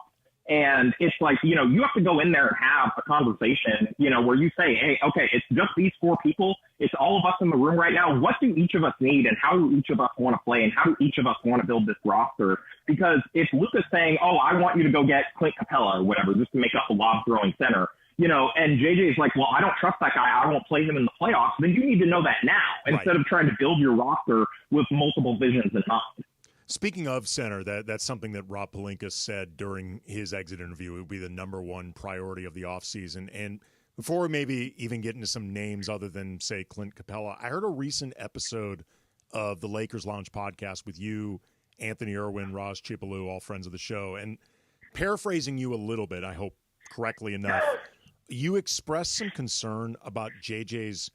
And it's like, you have to go in there and have a conversation, where you say, hey, okay, it's just these four people. It's all of us in the room right now. What do each of us need and how do each of us want to play and how do each of us want to build this roster? Because if Luka's saying, oh, I want you to go get Clint Capella or whatever, just to make up a lob-throwing center, and JJ is like, well, I don't trust that guy. I won't play him in the playoffs. Then you need to know that now instead of trying to build your roster with multiple visions in mind. Speaking of center, that's something that Rob Pelinka said during his exit interview. It would be the number one priority of the offseason. And before we maybe even get into some names other than, say, Clint Capella, I heard a recent episode of the Lakers Lounge podcast with you, Anthony Irwin, Raj Chipaloo, all friends of the show. And paraphrasing you a little bit, I hope correctly enough, you expressed some concern about JJ's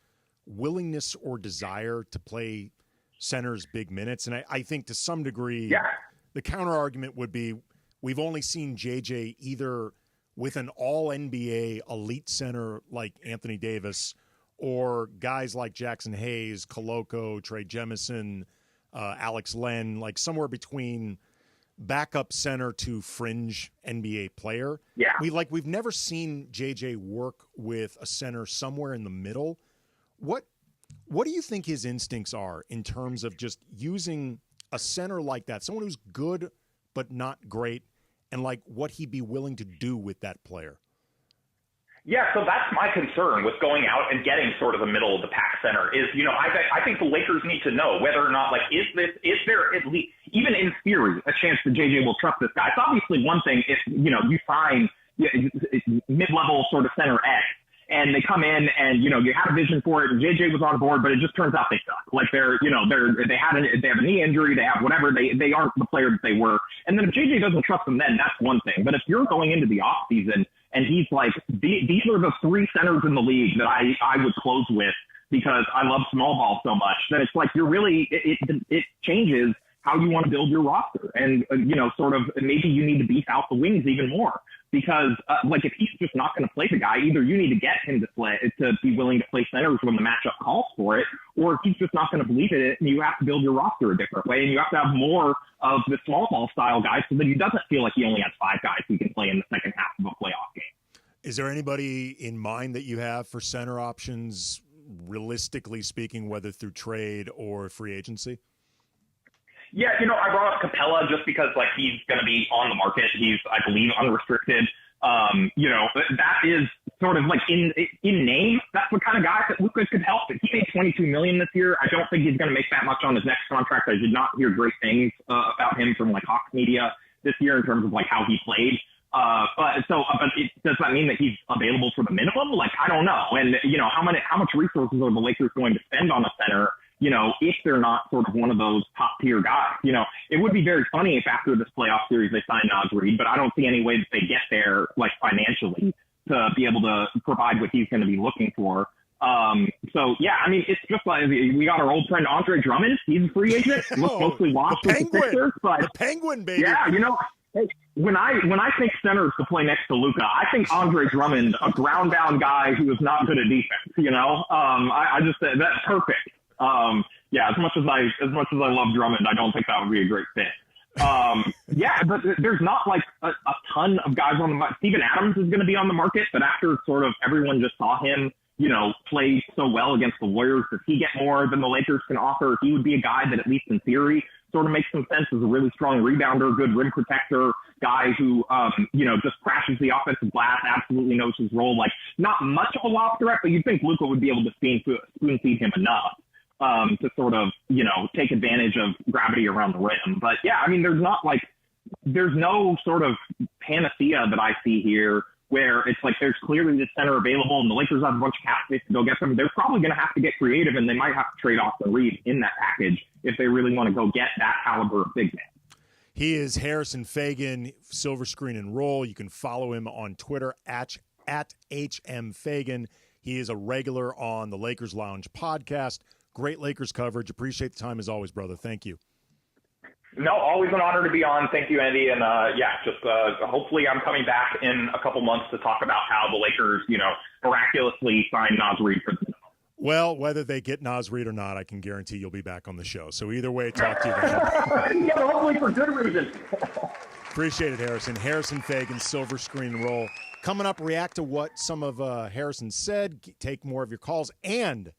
willingness or desire to play center's big minutes. And I think to some degree, the counter argument would be we've only seen JJ either with an all-NBA elite center like Anthony Davis or guys like Jackson Hayes, Koloko, Trey Jemison, Alex Len, like somewhere between backup center to fringe NBA player. Yeah. We've never seen JJ work with a center somewhere in the middle. What do you think his instincts are in terms of just using a center like that, someone who's good but not great, and like what he'd be willing to do with that player? Yeah, so that's my concern with going out and getting sort of the middle of the pack center is, I think the Lakers need to know whether or not, like, is there at least, even in theory, a chance that JJ will trust this guy? It's obviously one thing if, you sign mid-level sort of center X and they come in and, you had a vision for it and JJ was on board, but it just turns out they suck. Like they have a knee injury, they have whatever, they aren't the player that they were. And then if JJ doesn't trust them, then that's one thing. But if you're going into the off season and he's like, these are the three centers in the league that I would close with because I love small ball so much, then it's like you're really, it changes how you want to build your roster. And, sort of maybe you need to beef out the wings even more because if he's just not going to play the guy, either you need to get him to be willing to play centers when the matchup calls for it, or if he's just not going to believe in it, and you have to build your roster a different way. And you have to have more of the small ball style guys so that he doesn't feel like he only has five guys who can play in the second half of a playoff game. Is there anybody in mind that you have for center options, realistically speaking, whether through trade or free agency? Yeah, I brought up Capella just because, he's going to be on the market. He's, I believe, unrestricted. That is sort of in name. That's the kind of guy that Luka could help. He made $22 million this year. I don't think he's going to make that much on his next contract. I did not hear great things about him from Hawks media this year in terms of how he played. But does that mean that he's available for the minimum? I don't know. And how much resources are the Lakers going to spend on a center? If they're not sort of one of those top tier guys, it would be very funny if after this playoff series they sign Naz Reid, but I don't see any way that they get there financially to be able to provide what he's going to be looking for. So yeah, I mean, it's just we got our old friend Andre Drummond. He's a free agent. Looks mostly washed with the Sixers, but the Penguin, baby. Yeah, When I think centers to play next to Luka, I think Andre Drummond, a ground down guy who is not good at defense. I just said that's perfect. As much as I love Drummond, I don't think that would be a great fit. But there's not like a ton of guys on the market. Steven Adams is going to be on the market, but after sort of everyone just saw him, play so well against the Warriors, does he get more than the Lakers can offer? He would be a guy that, at least in theory, sort of makes some sense as a really strong rebounder, good rim protector, guy who, just crashes the offensive glass, absolutely knows his role. Like, not much of a lob threat, but you'd think Luka would be able to spoon feed him enough to sort of, take advantage of gravity around the rim. But, there's no sort of panacea that I see here where it's like there's clearly this center available and the Lakers have a bunch of cap space to go get them. They're probably going to have to get creative, and they might have to trade Austin Reeves in that package if they really want to go get that caliber of big man. He is Harrison Fagan, Silver Screen and Roll. You can follow him on Twitter at HMFagan. He is a regular on the Lakers Lounge podcast. Great Lakers coverage. Appreciate the time as always, brother. Thank you. No, always an honor to be on. Thank you, Andy. And hopefully I'm coming back in a couple months to talk about how the Lakers, miraculously signed Naz Reid for the Well, whether they get Naz Reid or not, I can guarantee you'll be back on the show. So either way, talk to you then. Hopefully for good reason. Appreciate it, Harrison. Harrison Fagan, Silver Screen and Roll. Coming up, react to what some of Harrison said, take more of your calls. And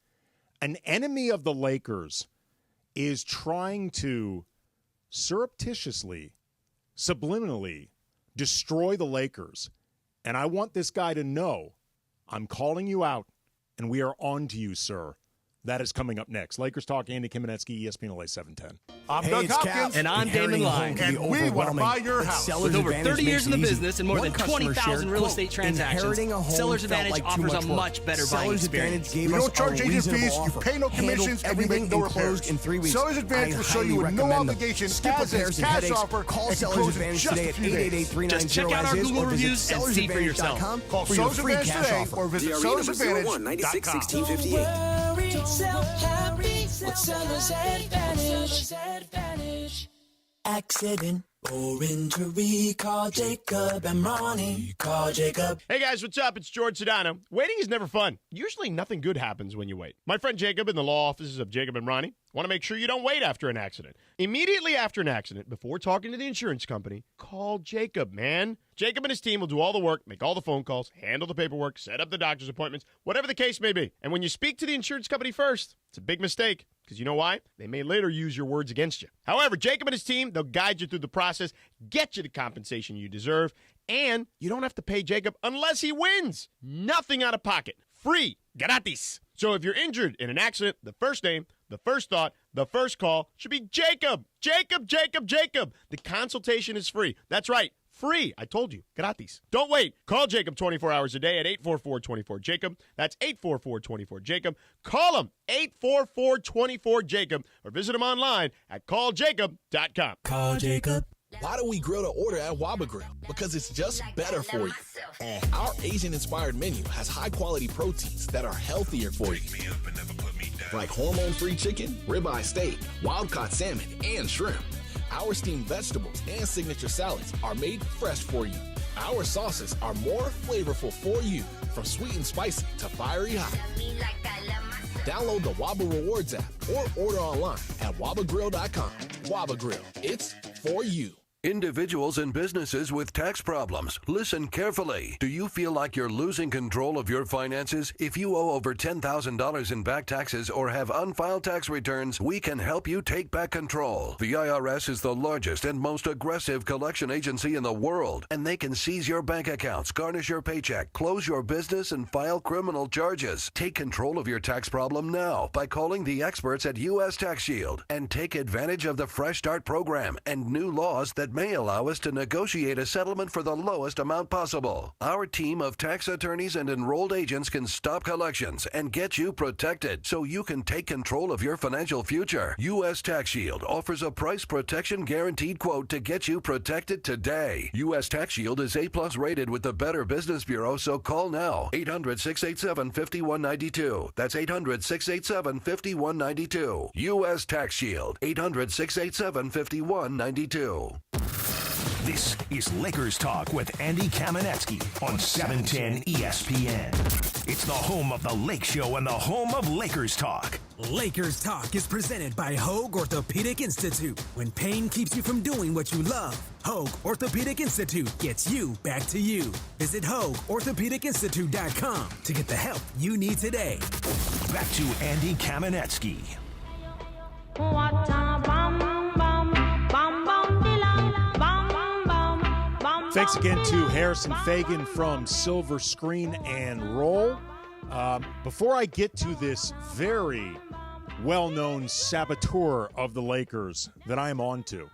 an enemy of the Lakers is trying to surreptitiously, subliminally destroy the Lakers. And I want this guy to know I'm calling you out, and we are on to you, sir. That is coming up next. Lakers Talk, Andy Kamenetsky, ESPN LA 710. I'm Doug Hopkins. And I'm Damon Lyons. And we want to buy your house. With over 30 years in the business and more than 20,000 real estate transactions, Seller's Advantage offers a much better buying experience. We don't charge agent fees, you pay no commissions, and we make no repairs. Seller's Advantage will show you with no obligation as is cash offer. Call Seller's Advantage today at 888-390-AS. Just check out our Google reviews and see for yourself. Call Seller's Advantage today or visit sellersadvantage.com. Accident or injury, call Jacob and Ronnie. Call Jacob. Hey guys, what's up? It's George Sedano. Waiting is never fun. Usually nothing good happens when you wait. My friend Jacob in the law offices of Jacob and Ronnie want to make sure you don't wait after an accident. Immediately after an accident, before talking to the insurance company, call Jacob, man. Jacob and his team will do all the work, make all the phone calls, handle the paperwork, set up the doctor's appointments, whatever the case may be. And when you speak to the insurance company first, it's a big mistake. Because you know why? They may later use your words against you. However, Jacob and his team, they'll guide you through the process, get you the compensation you deserve, and you don't have to pay Jacob unless he wins. Nothing out of pocket. Free. Gratis. So if you're injured in an accident, the first name, the first thought, the first call should be Jacob. Jacob, Jacob, Jacob. The consultation is free. That's right. Free. I told you. Gratis. Don't wait. Call Jacob 24 hours a day at 844-24-JACOB. That's 844-24-JACOB. Call him 844-24-JACOB or visit him online at calljacob.com. Call Jacob. Why do we grill to order at Waba Grill? Because it's just better for you. Our Asian-inspired menu has high-quality proteins that are healthier for you. Like hormone-free chicken, ribeye steak, wild-caught salmon, and shrimp. Our steamed vegetables and signature salads are made fresh for you. Our sauces are more flavorful for you, from sweet and spicy to fiery hot. Download the Waba Rewards app or order online at wabagrill.com. Waba Grill, it's for you. Individuals and businesses with tax problems, listen carefully. Do you feel like you're losing control of your finances? If you owe over $10,000 in back taxes or have unfiled tax returns, we can help you take back control. The IRS is the largest and most aggressive collection agency in the world, and they can seize your bank accounts, garnish your paycheck, close your business, and file criminal charges. Take control of your tax problem now by calling the experts at U.S. Tax Shield and take advantage of the Fresh Start program and new laws that may allow us to negotiate a settlement for the lowest amount possible. Our team of tax attorneys and enrolled agents can stop collections and get you protected so you can take control of your financial future. U.S. Tax Shield offers a price protection guaranteed quote to get you protected today. U.S. Tax Shield is A+ rated with the Better Business Bureau, so call now. 800-687-5192. That's 800-687-5192. U.S. Tax Shield. 800-687-5192. This is Lakers Talk with Andy Kamenetsky on 710 ESPN. It's the home of the Lake Show and the home of Lakers Talk. Lakers Talk is presented by Hoag Orthopedic Institute. When pain keeps you from doing what you love, Hoag Orthopedic Institute gets you back to you. Visit HoagOrthopedicInstitute.com to get the help you need today. Back to Andy Kamenetsky. Thanks again to Harrison Fagan from Silver Screen and Roll. Before I get to this very well-known saboteur of the Lakers that I am on to,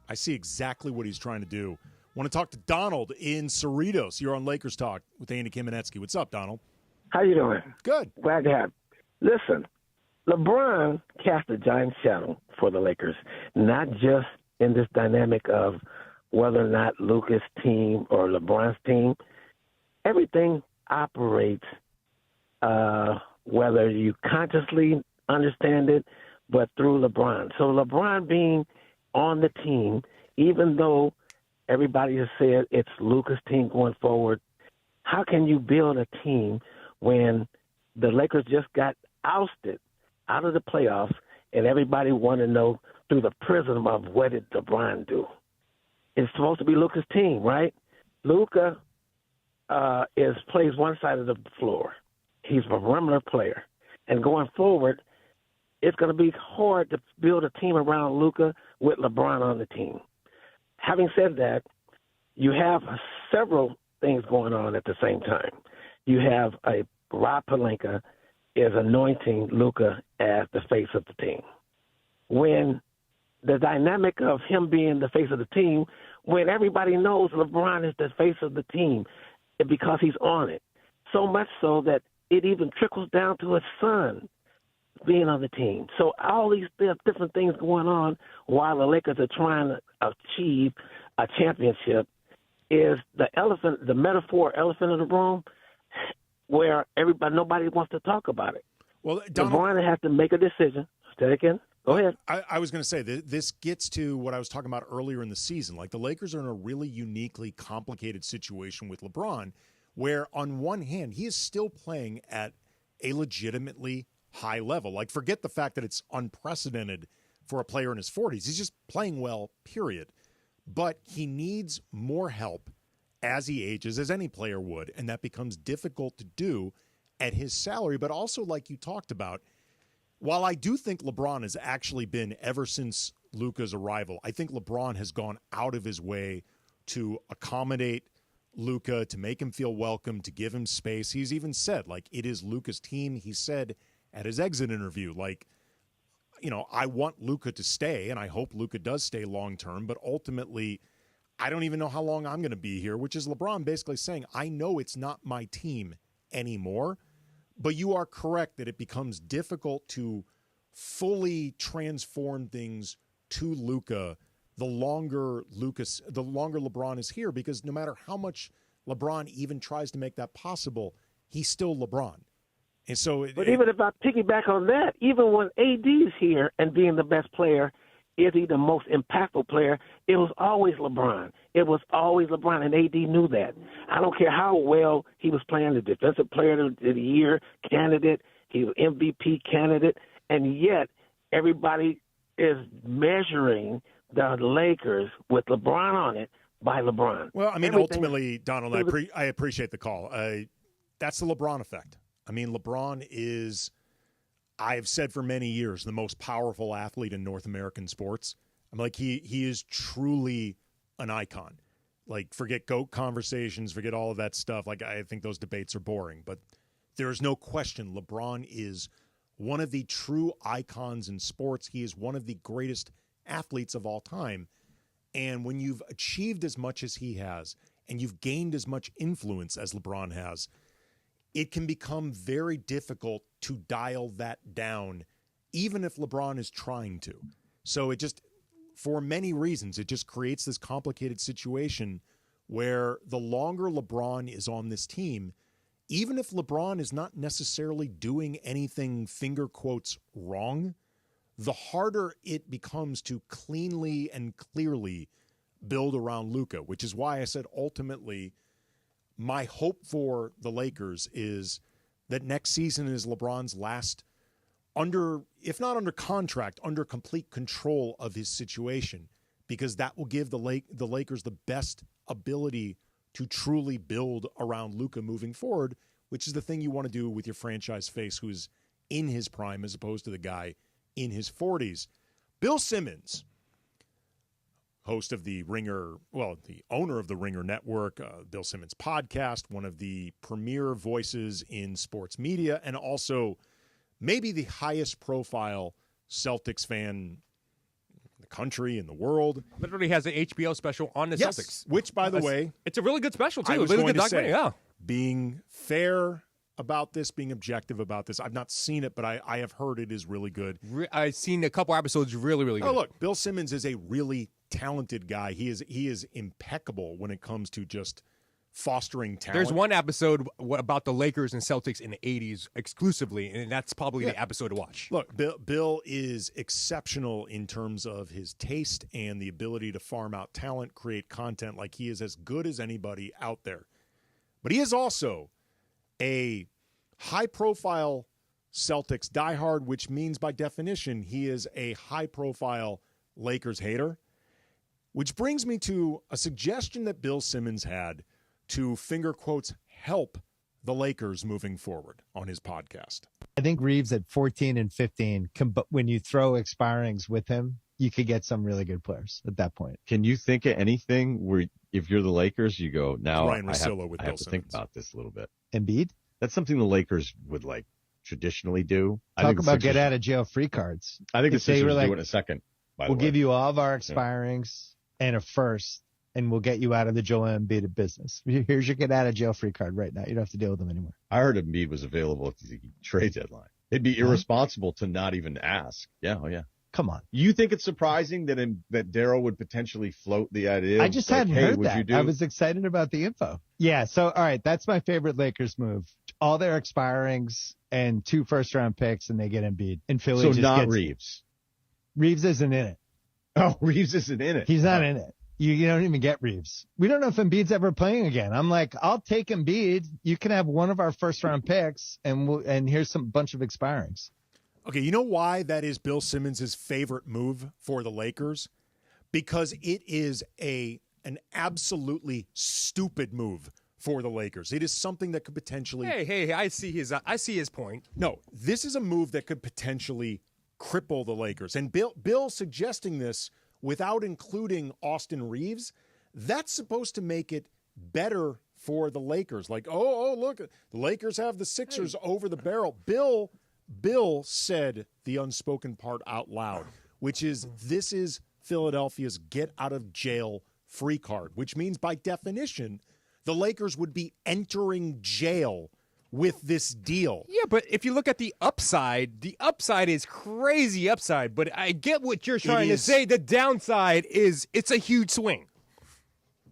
I see exactly what he's trying to do. Want to talk to Donald in Cerritos. You're on Lakers Talk with Andy Kamenetsky. What's up, Donald? How you doing? Good. Glad to have you. Listen, LeBron cast a giant shadow for the Lakers, not just in this dynamic of whether or not Luka's team or LeBron's team. Everything operates, whether you consciously understand it, but through LeBron. So LeBron being on the team, even though everybody has said it's Luka's team going forward, how can you build a team when the Lakers just got ousted out of the playoffs and everybody want to know through the prism of what did LeBron do? It's supposed to be Luka's team, right? Luka plays one side of the floor. He's a perimeter player. And going forward, it's going to be hard to build a team around Luka with LeBron on the team. Having said that, you have several things going on at the same time. You have Rob Pelinka is anointing Luka as the face of the team. When the dynamic of him being the face of the team, when everybody knows LeBron is the face of the team because he's on it. So much so that it even trickles down to his son being on the team. So all these different things going on while the Lakers are trying to achieve a championship is the metaphor elephant in the room where nobody wants to talk about it. Well, Donald, LeBron has to make a decision. Say it again. Go ahead. I was going to say, this gets to what I was talking about earlier in the season. Like, the Lakers are in a really uniquely complicated situation with LeBron, where on one hand, he is still playing at a legitimately high level. Like, forget the fact that it's unprecedented for a player in his 40s. He's just playing well, period. But he needs more help as he ages, as any player would, and that becomes difficult to do at his salary. But also, like you talked about, while I do think LeBron has actually been, ever since Luka's arrival, I think LeBron has gone out of his way to accommodate Luka, to make him feel welcome, to give him space. He's even said, like, it is Luka's team. He said at his exit interview, like, I want Luka to stay, and I hope Luka does stay long-term, but ultimately, I don't even know how long I'm going to be here, which is LeBron basically saying, I know it's not my team anymore. But you are correct that it becomes difficult to fully transform things to Luka the longer LeBron is here, because no matter how much LeBron even tries to make that possible, he's still LeBron. And so, even if I piggyback on that, even when AD is here and being the best player, is he the most impactful player? It was always LeBron. It was always LeBron, and AD knew that. I don't care how well he was playing, the defensive player of the year candidate, he was MVP candidate, and yet everybody is measuring the Lakers with LeBron on it by LeBron. Well, I mean, ultimately, Donald, I appreciate the call. That's the LeBron effect. I mean, LeBron is, I've said for many years, the most powerful athlete in North American sports. I'm like, he is truly an icon. Like, forget GOAT conversations, forget all of that stuff. Like, I think those debates are boring. But there is no question LeBron is one of the true icons in sports. He is one of the greatest athletes of all time. And when you've achieved as much as he has, and you've gained as much influence as LeBron has, it can become very difficult to dial that down, even if LeBron is trying to. So it just, for many reasons, it just creates this complicated situation where the longer LeBron is on this team, even if LeBron is not necessarily doing anything, finger quotes, wrong, the harder it becomes to cleanly and clearly build around Luka, which is why I said ultimately my hope for the Lakers is that next season is LeBron's last if not under contract, under complete control of his situation, because that will give the Lakers the best ability to truly build around Luka moving forward, which is the thing you want to do with your franchise face who's in his prime as opposed to the guy in his 40s. Bill Simmons, host of the Ringer, the owner of the Ringer Network, Bill Simmons podcast, one of the premier voices in sports media, and also maybe the highest profile Celtics fan in the country, in the world. Literally has an HBO special on the Celtics. Which, by the way, it's a really good special, too. I was really going good to say, documentary, being fair about this, being objective about this. I've not seen it, but I have heard it is really good. I've seen a couple episodes really, really good. Oh, look, Bill Simmons is a really talented guy. He is impeccable when it comes to just fostering talent. There's one episode about the Lakers and Celtics in the 80s exclusively, and that's probably the episode to watch. Look, Bill is exceptional in terms of his taste and the ability to farm out talent, create content. Like, he is as good as anybody out there. But he is also a high-profile Celtics diehard, which means by definition he is a high-profile Lakers hater, which brings me to a suggestion that Bill Simmons had to, finger quotes, help the Lakers moving forward on his podcast. I think Reeves at 14 and 15, when you throw expirings with him, you could get some really good players at that point. Can you think of anything where if you're the Lakers, you go, now Ryan I Russillo have to think about this a little bit. Embiid? That's something the Lakers would traditionally do. Talk about get out of jail free cards. I think the Sixers were do it in a second. We'll give you all of our expirings and a first, and we'll get you out of the Joel Embiid business. Here's your get out of jail free card right now. You don't have to deal with them anymore. I heard Embiid was available at the trade deadline. It'd be irresponsible to not even ask. Yeah, Come on. You think it's surprising that Daryl would potentially float the idea? I just hadn't heard that. You do? I was excited about the info. Yeah, so, all right, that's my favorite Lakers move. All their expirings and 2 first-round picks, and they get Embiid. And Philly so just not gets, Reeves. Reeves isn't in it. Oh, Reeves isn't in it. He's not in it. You don't even get Reeves. We don't know if Embiid's ever playing again. I'm like, I'll take Embiid. You can have one of our first-round picks, and here's some bunch of expirings. Okay, you know why that is Bill Simmons' favorite move for the Lakers? Because it is an absolutely stupid move for the Lakers. It is something that could potentially... Hey, I see his point. No, this is a move that could potentially cripple the Lakers. And Bill suggesting this without including Austin Reeves, that's supposed to make it better for the Lakers. Like, oh, look, the Lakers have the Sixers over the barrel. Bill said the unspoken part out loud, which is this is Philadelphia's get out of jail free card, which means by definition, the Lakers would be entering jail with this deal. Yeah, but if you look at the upside is crazy upside, but I get what you're trying to say. The downside is it's a huge swing.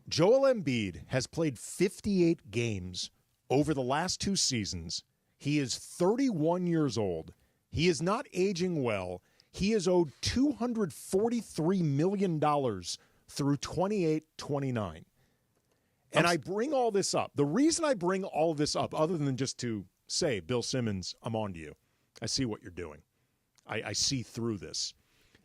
Joel Embiid has played 58 games over the last 2 seasons. He is 31 years old. He is not aging well. He is owed $243 million through 28-29. And I bring all this up. The reason I bring all of this up, other than just to say, Bill Simmons, I'm on to you. I see what you're doing. I see through this.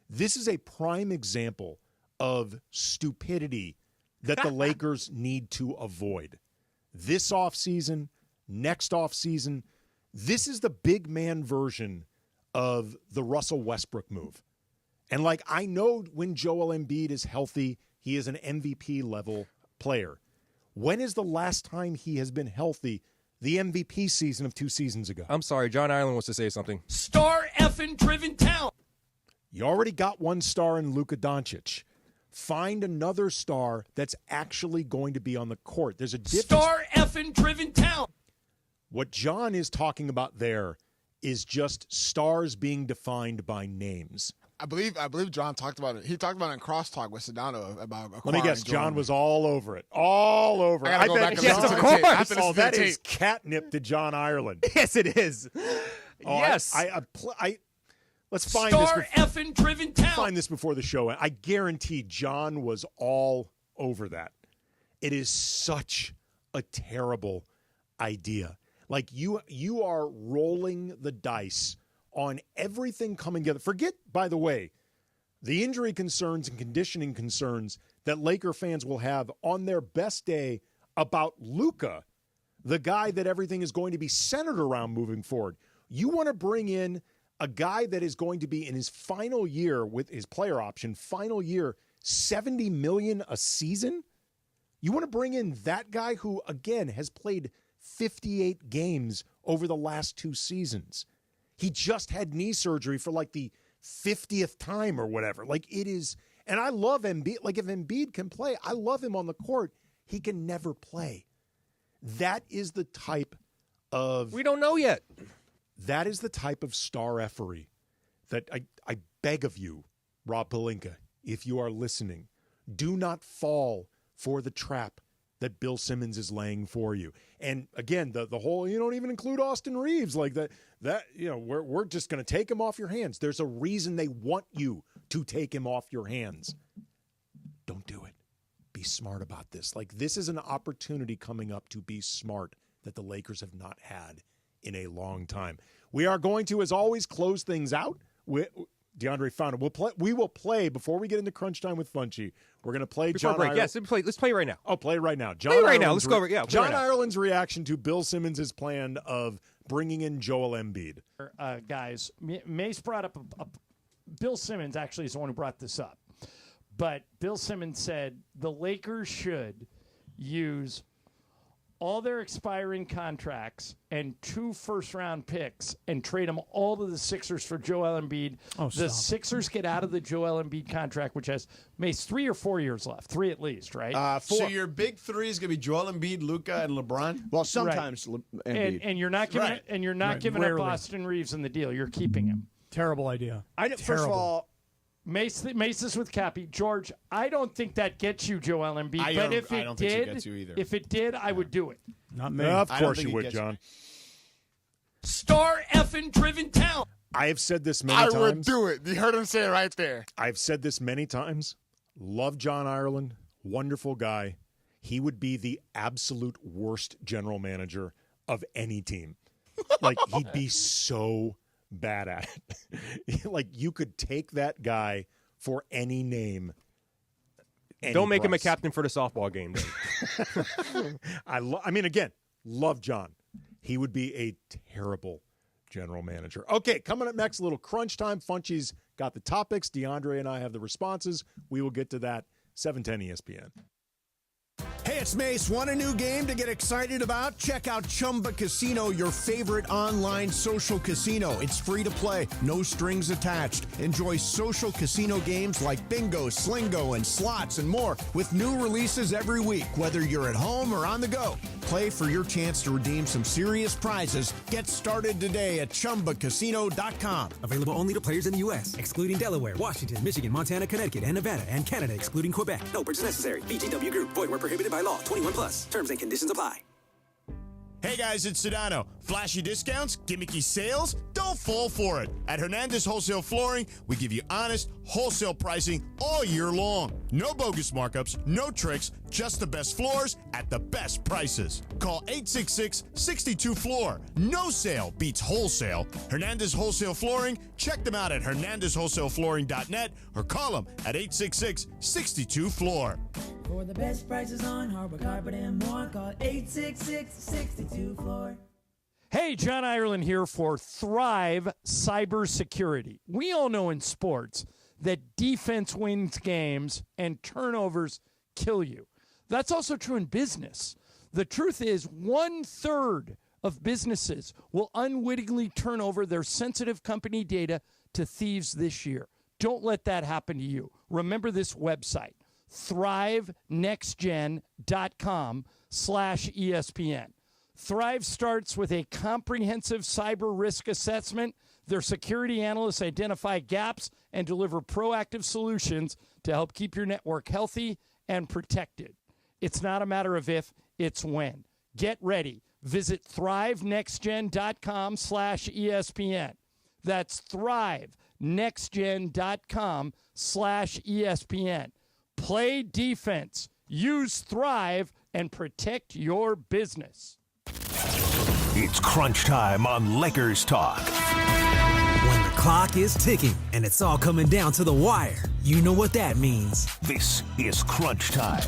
This is a prime example of stupidity that the Lakers need to avoid. This offseason, next offseason, this is the big man version of the Russell Westbrook move. And I know when Joel Embiid is healthy, he is an MVP level player. When is the last time he has been healthy? The MVP season of 2 seasons ago. I'm sorry, John Ireland wants to say something. Star effing driven talent. You already got 1 star in Luka Doncic. Find another star that's actually going to be on the court. There's a difference. Star effing driven talent. What John is talking about there is just stars being defined by names. I believe John talked about it. He talked about it in crosstalk with Sedano about. Let me guess, John was all over it. All over it. I go back and yes, listen of to the tape. course. Oh, that is catnip to John Ireland. Yes, it is. Oh, yes. Let's find Star effing driven town. Find this before the show. I guarantee John was all over that. It is such a terrible idea. Like you are rolling the dice on everything coming together. Forget, by the way, the injury concerns and conditioning concerns that Laker fans will have on their best day about Luka, the guy that everything is going to be centered around moving forward. You want to bring in a guy that is going to be in his final year with his player option, final year, $70 million a season? You want to bring in that guy who, again, has played 58 games over the last 2 seasons. He just had knee surgery for like the 50th time or whatever. Like it is, and I love Embiid. Like if Embiid can play, I love him on the court. He can never play. That is the type of... We don't know yet. That is the type of star effery that I beg of you, Rob Pelinka, if you are listening, do not fall for the trap that Bill Simmons is laying for you. And again, the whole, you don't even include Austin Reeves like that we're just going to take him off your hands. There's a reason they want you to take him off your hands. Don't do it. Be smart about this. Like this is an opportunity coming up to be smart that the Lakers have not had in a long time. We are going to, as always, close things out. DeAndre found it. We will play before we get into crunch time with Funchy. We're going to play John Ireland. Yes, let's play right now. Oh, play right now. John right now. Let's go over. Yeah, John Ireland's reaction to Bill Simmons' plan of bringing in Joel Embiid. Guys, Mace brought up Bill Simmons actually is the one who brought this up. But Bill Simmons said the Lakers should use all their expiring contracts and 2 first-round picks and trade them all to the Sixers for Joel Embiid. The Sixers get out of the Joel Embiid contract, which has 3 or 4 years left. 3 at least, right? 4. So your big 3 is going to be Joel Embiid, Luka, and LeBron? Well, sometimes Embiid. And you're not giving up Austin Reeves in the deal. You're keeping him. Terrible idea. First of all, Mace is with Cappy. George, I don't think that gets you Joel Embiid. I don't think it gets you either. If it did, I would do it. Not me. Of course you would, John. Star effing driven town. I have said this many times. I would do it. You heard him say it right there. I've said this many times. Love John Ireland. Wonderful guy. He would be the absolute worst general manager of any team. Like, he'd be so bad at it. Like, you could take that guy for any name. Don't make him a captain for the softball game. I mean, again, love John. He would be a terrible general manager. Okay, coming up next, a little crunch time. Funchy's got the topics. DeAndre and I have the responses. We will get to that. 710 ESPN. Hey, it's Mace. Want a new game to get excited about? Check out Chumba Casino, your favorite online social casino. It's free to play, no strings attached. Enjoy social casino games like bingo, slingo, and slots and more with new releases every week, whether you're at home or on the go. Play for your chance to redeem some serious prizes. Get started today at ChumbaCasino.com. Available only to players in the U.S., excluding Delaware, Washington, Michigan, Montana, Connecticut, and Nevada, and Canada, excluding Quebec. No purchase necessary. VGW Group. Void where prohibited by law. 21 plus. Terms and conditions apply. Hey guys, it's Sedano. Flashy discounts, gimmicky sales? Don't fall for it. At Hernandez Wholesale Flooring, we give you honest, wholesale pricing all year long. No bogus markups, no tricks, just the best floors at the best prices. Call 866-62-FLOOR. No sale beats wholesale. Hernandez Wholesale Flooring, check them out at hernandezwholesaleflooring.net or call them at 866-62-FLOOR. For the best prices on hardwood, carpet, and more, call 866-62-FLOOR. Hey, John Ireland here for Thrive Cybersecurity. We all know in sports that defense wins games and turnovers kill you. That's also true in business. The truth is 1/3 of businesses will unwittingly turn over their sensitive company data to thieves this year. Don't let that happen to you. Remember this website, thrivenextgen.com/ESPN. Thrive starts with a comprehensive cyber risk assessment. Their security analysts identify gaps and deliver proactive solutions to help keep your network healthy and protected. It's not a matter of if, it's when. Get ready. Visit thrivenextgen.com/ESPN. That's nextgen.com/ESPN. Play defense, use Thrive, and protect your business. It's crunch time on Lakers Talk. When the clock is ticking and it's all coming down to the wire, you know what that means. This is crunch time.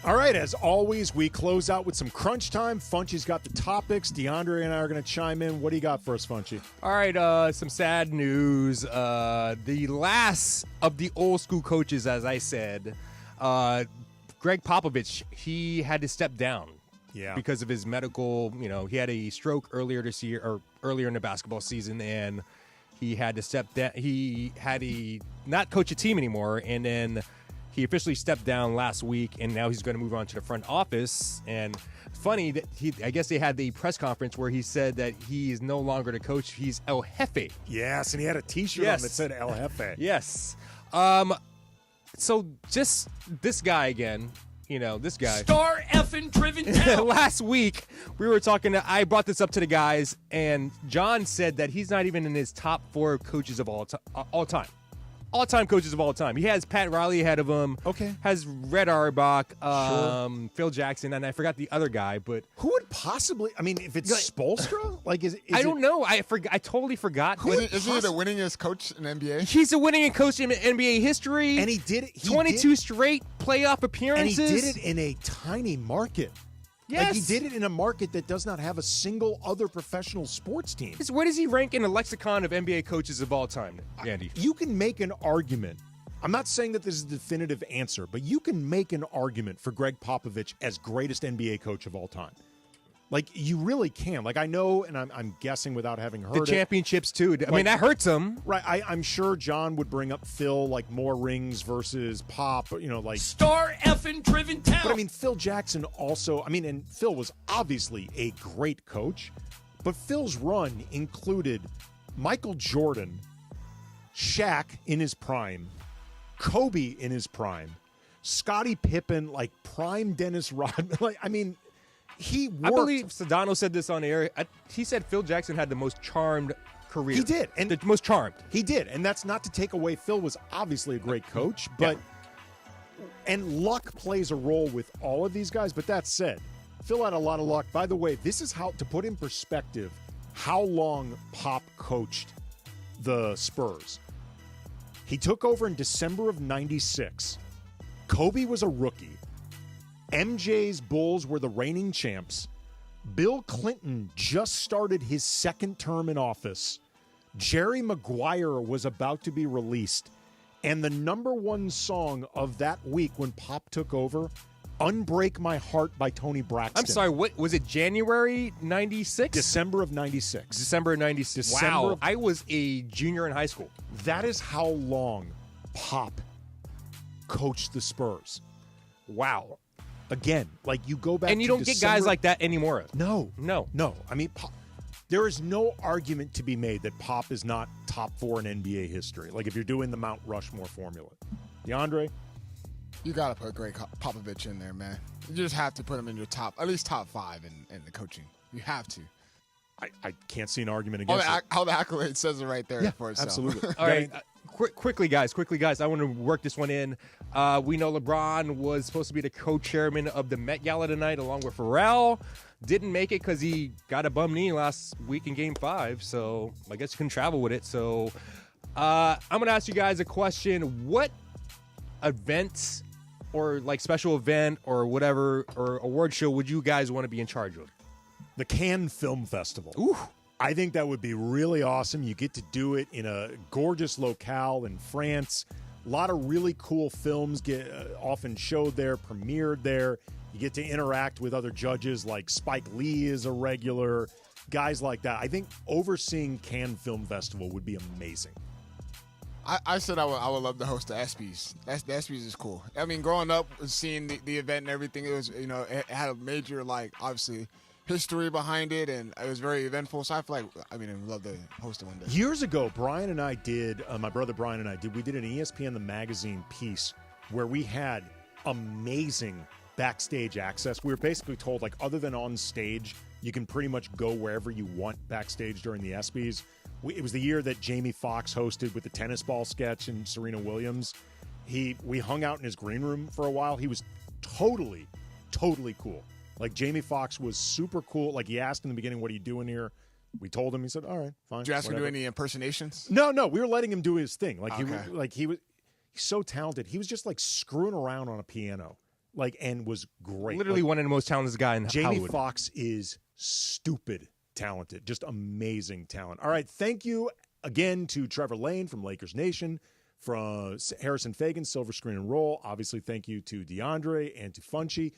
All right, as always, we close out with some crunch time. Funchy's got the topics. DeAndre and I are going to chime in. What do you got for us, Funchy? All right, some sad news. The last of the old school coaches, as I said, Greg Popovich, he had to step down. Yeah. Because of his medical, he had a stroke earlier this year or earlier in the basketball season, and he had to step down. He had to not coach a team anymore, and then he officially stepped down last week, and now he's going to move on to the front office. And funny that I guess they had the press conference where he said that he is no longer the coach. He's El Jefe. Yes, and he had a T-shirt on that said El Jefe. Yes. So just this guy again. This guy. Star effing driven town. Last week, we were talking. I brought this up to the guys, and John said that he's not even in his top 4 coaches of all time. All-time coaches of all time. He has Pat Riley ahead of him. Okay. Has Red Auerbach, Phil Jackson, and I forgot the other guy. But who would possibly? I mean, if it's Spoelstra, I don't know. I totally forgot. Isn't he the winningest coach in NBA? He's the winningest coach in NBA history, and he did it. 22 straight playoff appearances, and he did it in a tiny market. Yes. Like he did it in a market that does not have a single other professional sports team. Where does he rank in the lexicon of NBA coaches of all time, Andy? You can make an argument. I'm not saying that this is a definitive answer, but you can make an argument for Greg Popovich as greatest NBA coach of all time. Like, you really can. Like, I know, and I'm guessing without having heard the championships, too. I mean, that hurts him. Right. I'm sure John would bring up Phil, like, more rings versus Pop, like... Star effing driven town. But, I mean, Phil Jackson also... and Phil was obviously a great coach, but Phil's run included Michael Jordan, Shaq in his prime, Kobe in his prime, Scottie Pippen, like, prime Dennis Rodman. I believe Sedano said this on air. He said Phil Jackson had the most charmed career. He did. And the most charmed. He did. And that's not to take away. Phil was obviously a great coach, but and luck plays a role with all of these guys. But that said, Phil had a lot of luck. By the way, this is how, to put in perspective, how long Pop coached the Spurs. He took over in December of 96. Kobe was a rookie. MJ's Bulls were the reigning champs. Bill Clinton just started his second term in office. Jerry Maguire was about to be released. And the number one song of that week when Pop took over, Unbreak My Heart by Tony Braxton. I'm sorry, what was it, January 96? December of 96. December of 96. Wow, I was a junior in high school. That is how long Pop coached the Spurs. Wow. Again, like you go back and you to don't get guys like that anymore. No. No. I mean, Pop, there is no argument to be made that Pop is not top 4 in NBA history. Like if you're doing the Mount Rushmore formula. DeAndre? You got to put Greg Popovich in there, man. You just have to put him in your at least top 5 in the coaching. You have to. I can't see an argument against it. How the accolade says it right there for itself. Absolutely. All right. Quickly, guys. I want to work this one in. We know LeBron was supposed to be the co-chairman of the Met Gala tonight along with Pharrell. Didn't make it because he got a bum knee last week in Game 5, so I guess he couldn't travel with it. So I'm going to ask you guys a question. What events or like special event or whatever or award show would you guys want to be in charge of? The Cannes Film Festival. Ooh. I think that would be really awesome. You get to do it in a gorgeous locale in France. A lot of really cool films get often showed there, premiered there. You get to interact with other judges like Spike Lee is a regular, guys like that. I think overseeing Cannes Film Festival would be amazing. I said I would love to host the ESPYs. The ESPYs is cool. I mean, growing up, seeing the event and everything, it was, it had a major, obviously, history behind it, and it was very eventful. So I feel like, I'd love to host it one day. Years ago, Brian and I did, my brother Brian and I did, we did an ESPN The Magazine piece where we had amazing backstage access. We were basically told, other than on stage, You can pretty much go wherever you want backstage during the ESPYs. It was the year that Jamie Foxx hosted with the tennis ball sketch and Serena Williams. We hung out in his green room for a while. He was totally cool. Like, Jamie Foxx was super cool. Like, he asked in the beginning, what are you doing here? We told him. He said, all right, fine. Did you ask him to do any impersonations? No. We were letting him do his thing. Like, Okay. he's so talented. He was just, like, screwing around on a piano. Like, and was great. Literally one of the most talented guys in Jamie Hollywood. Foxx is stupid talented. Just amazing talent. All right, thank you again to Trevor Lane from Lakers Nation, from Harrison Fagan, Silver Screen and Roll. Obviously, thank you to DeAndre and to Funchy.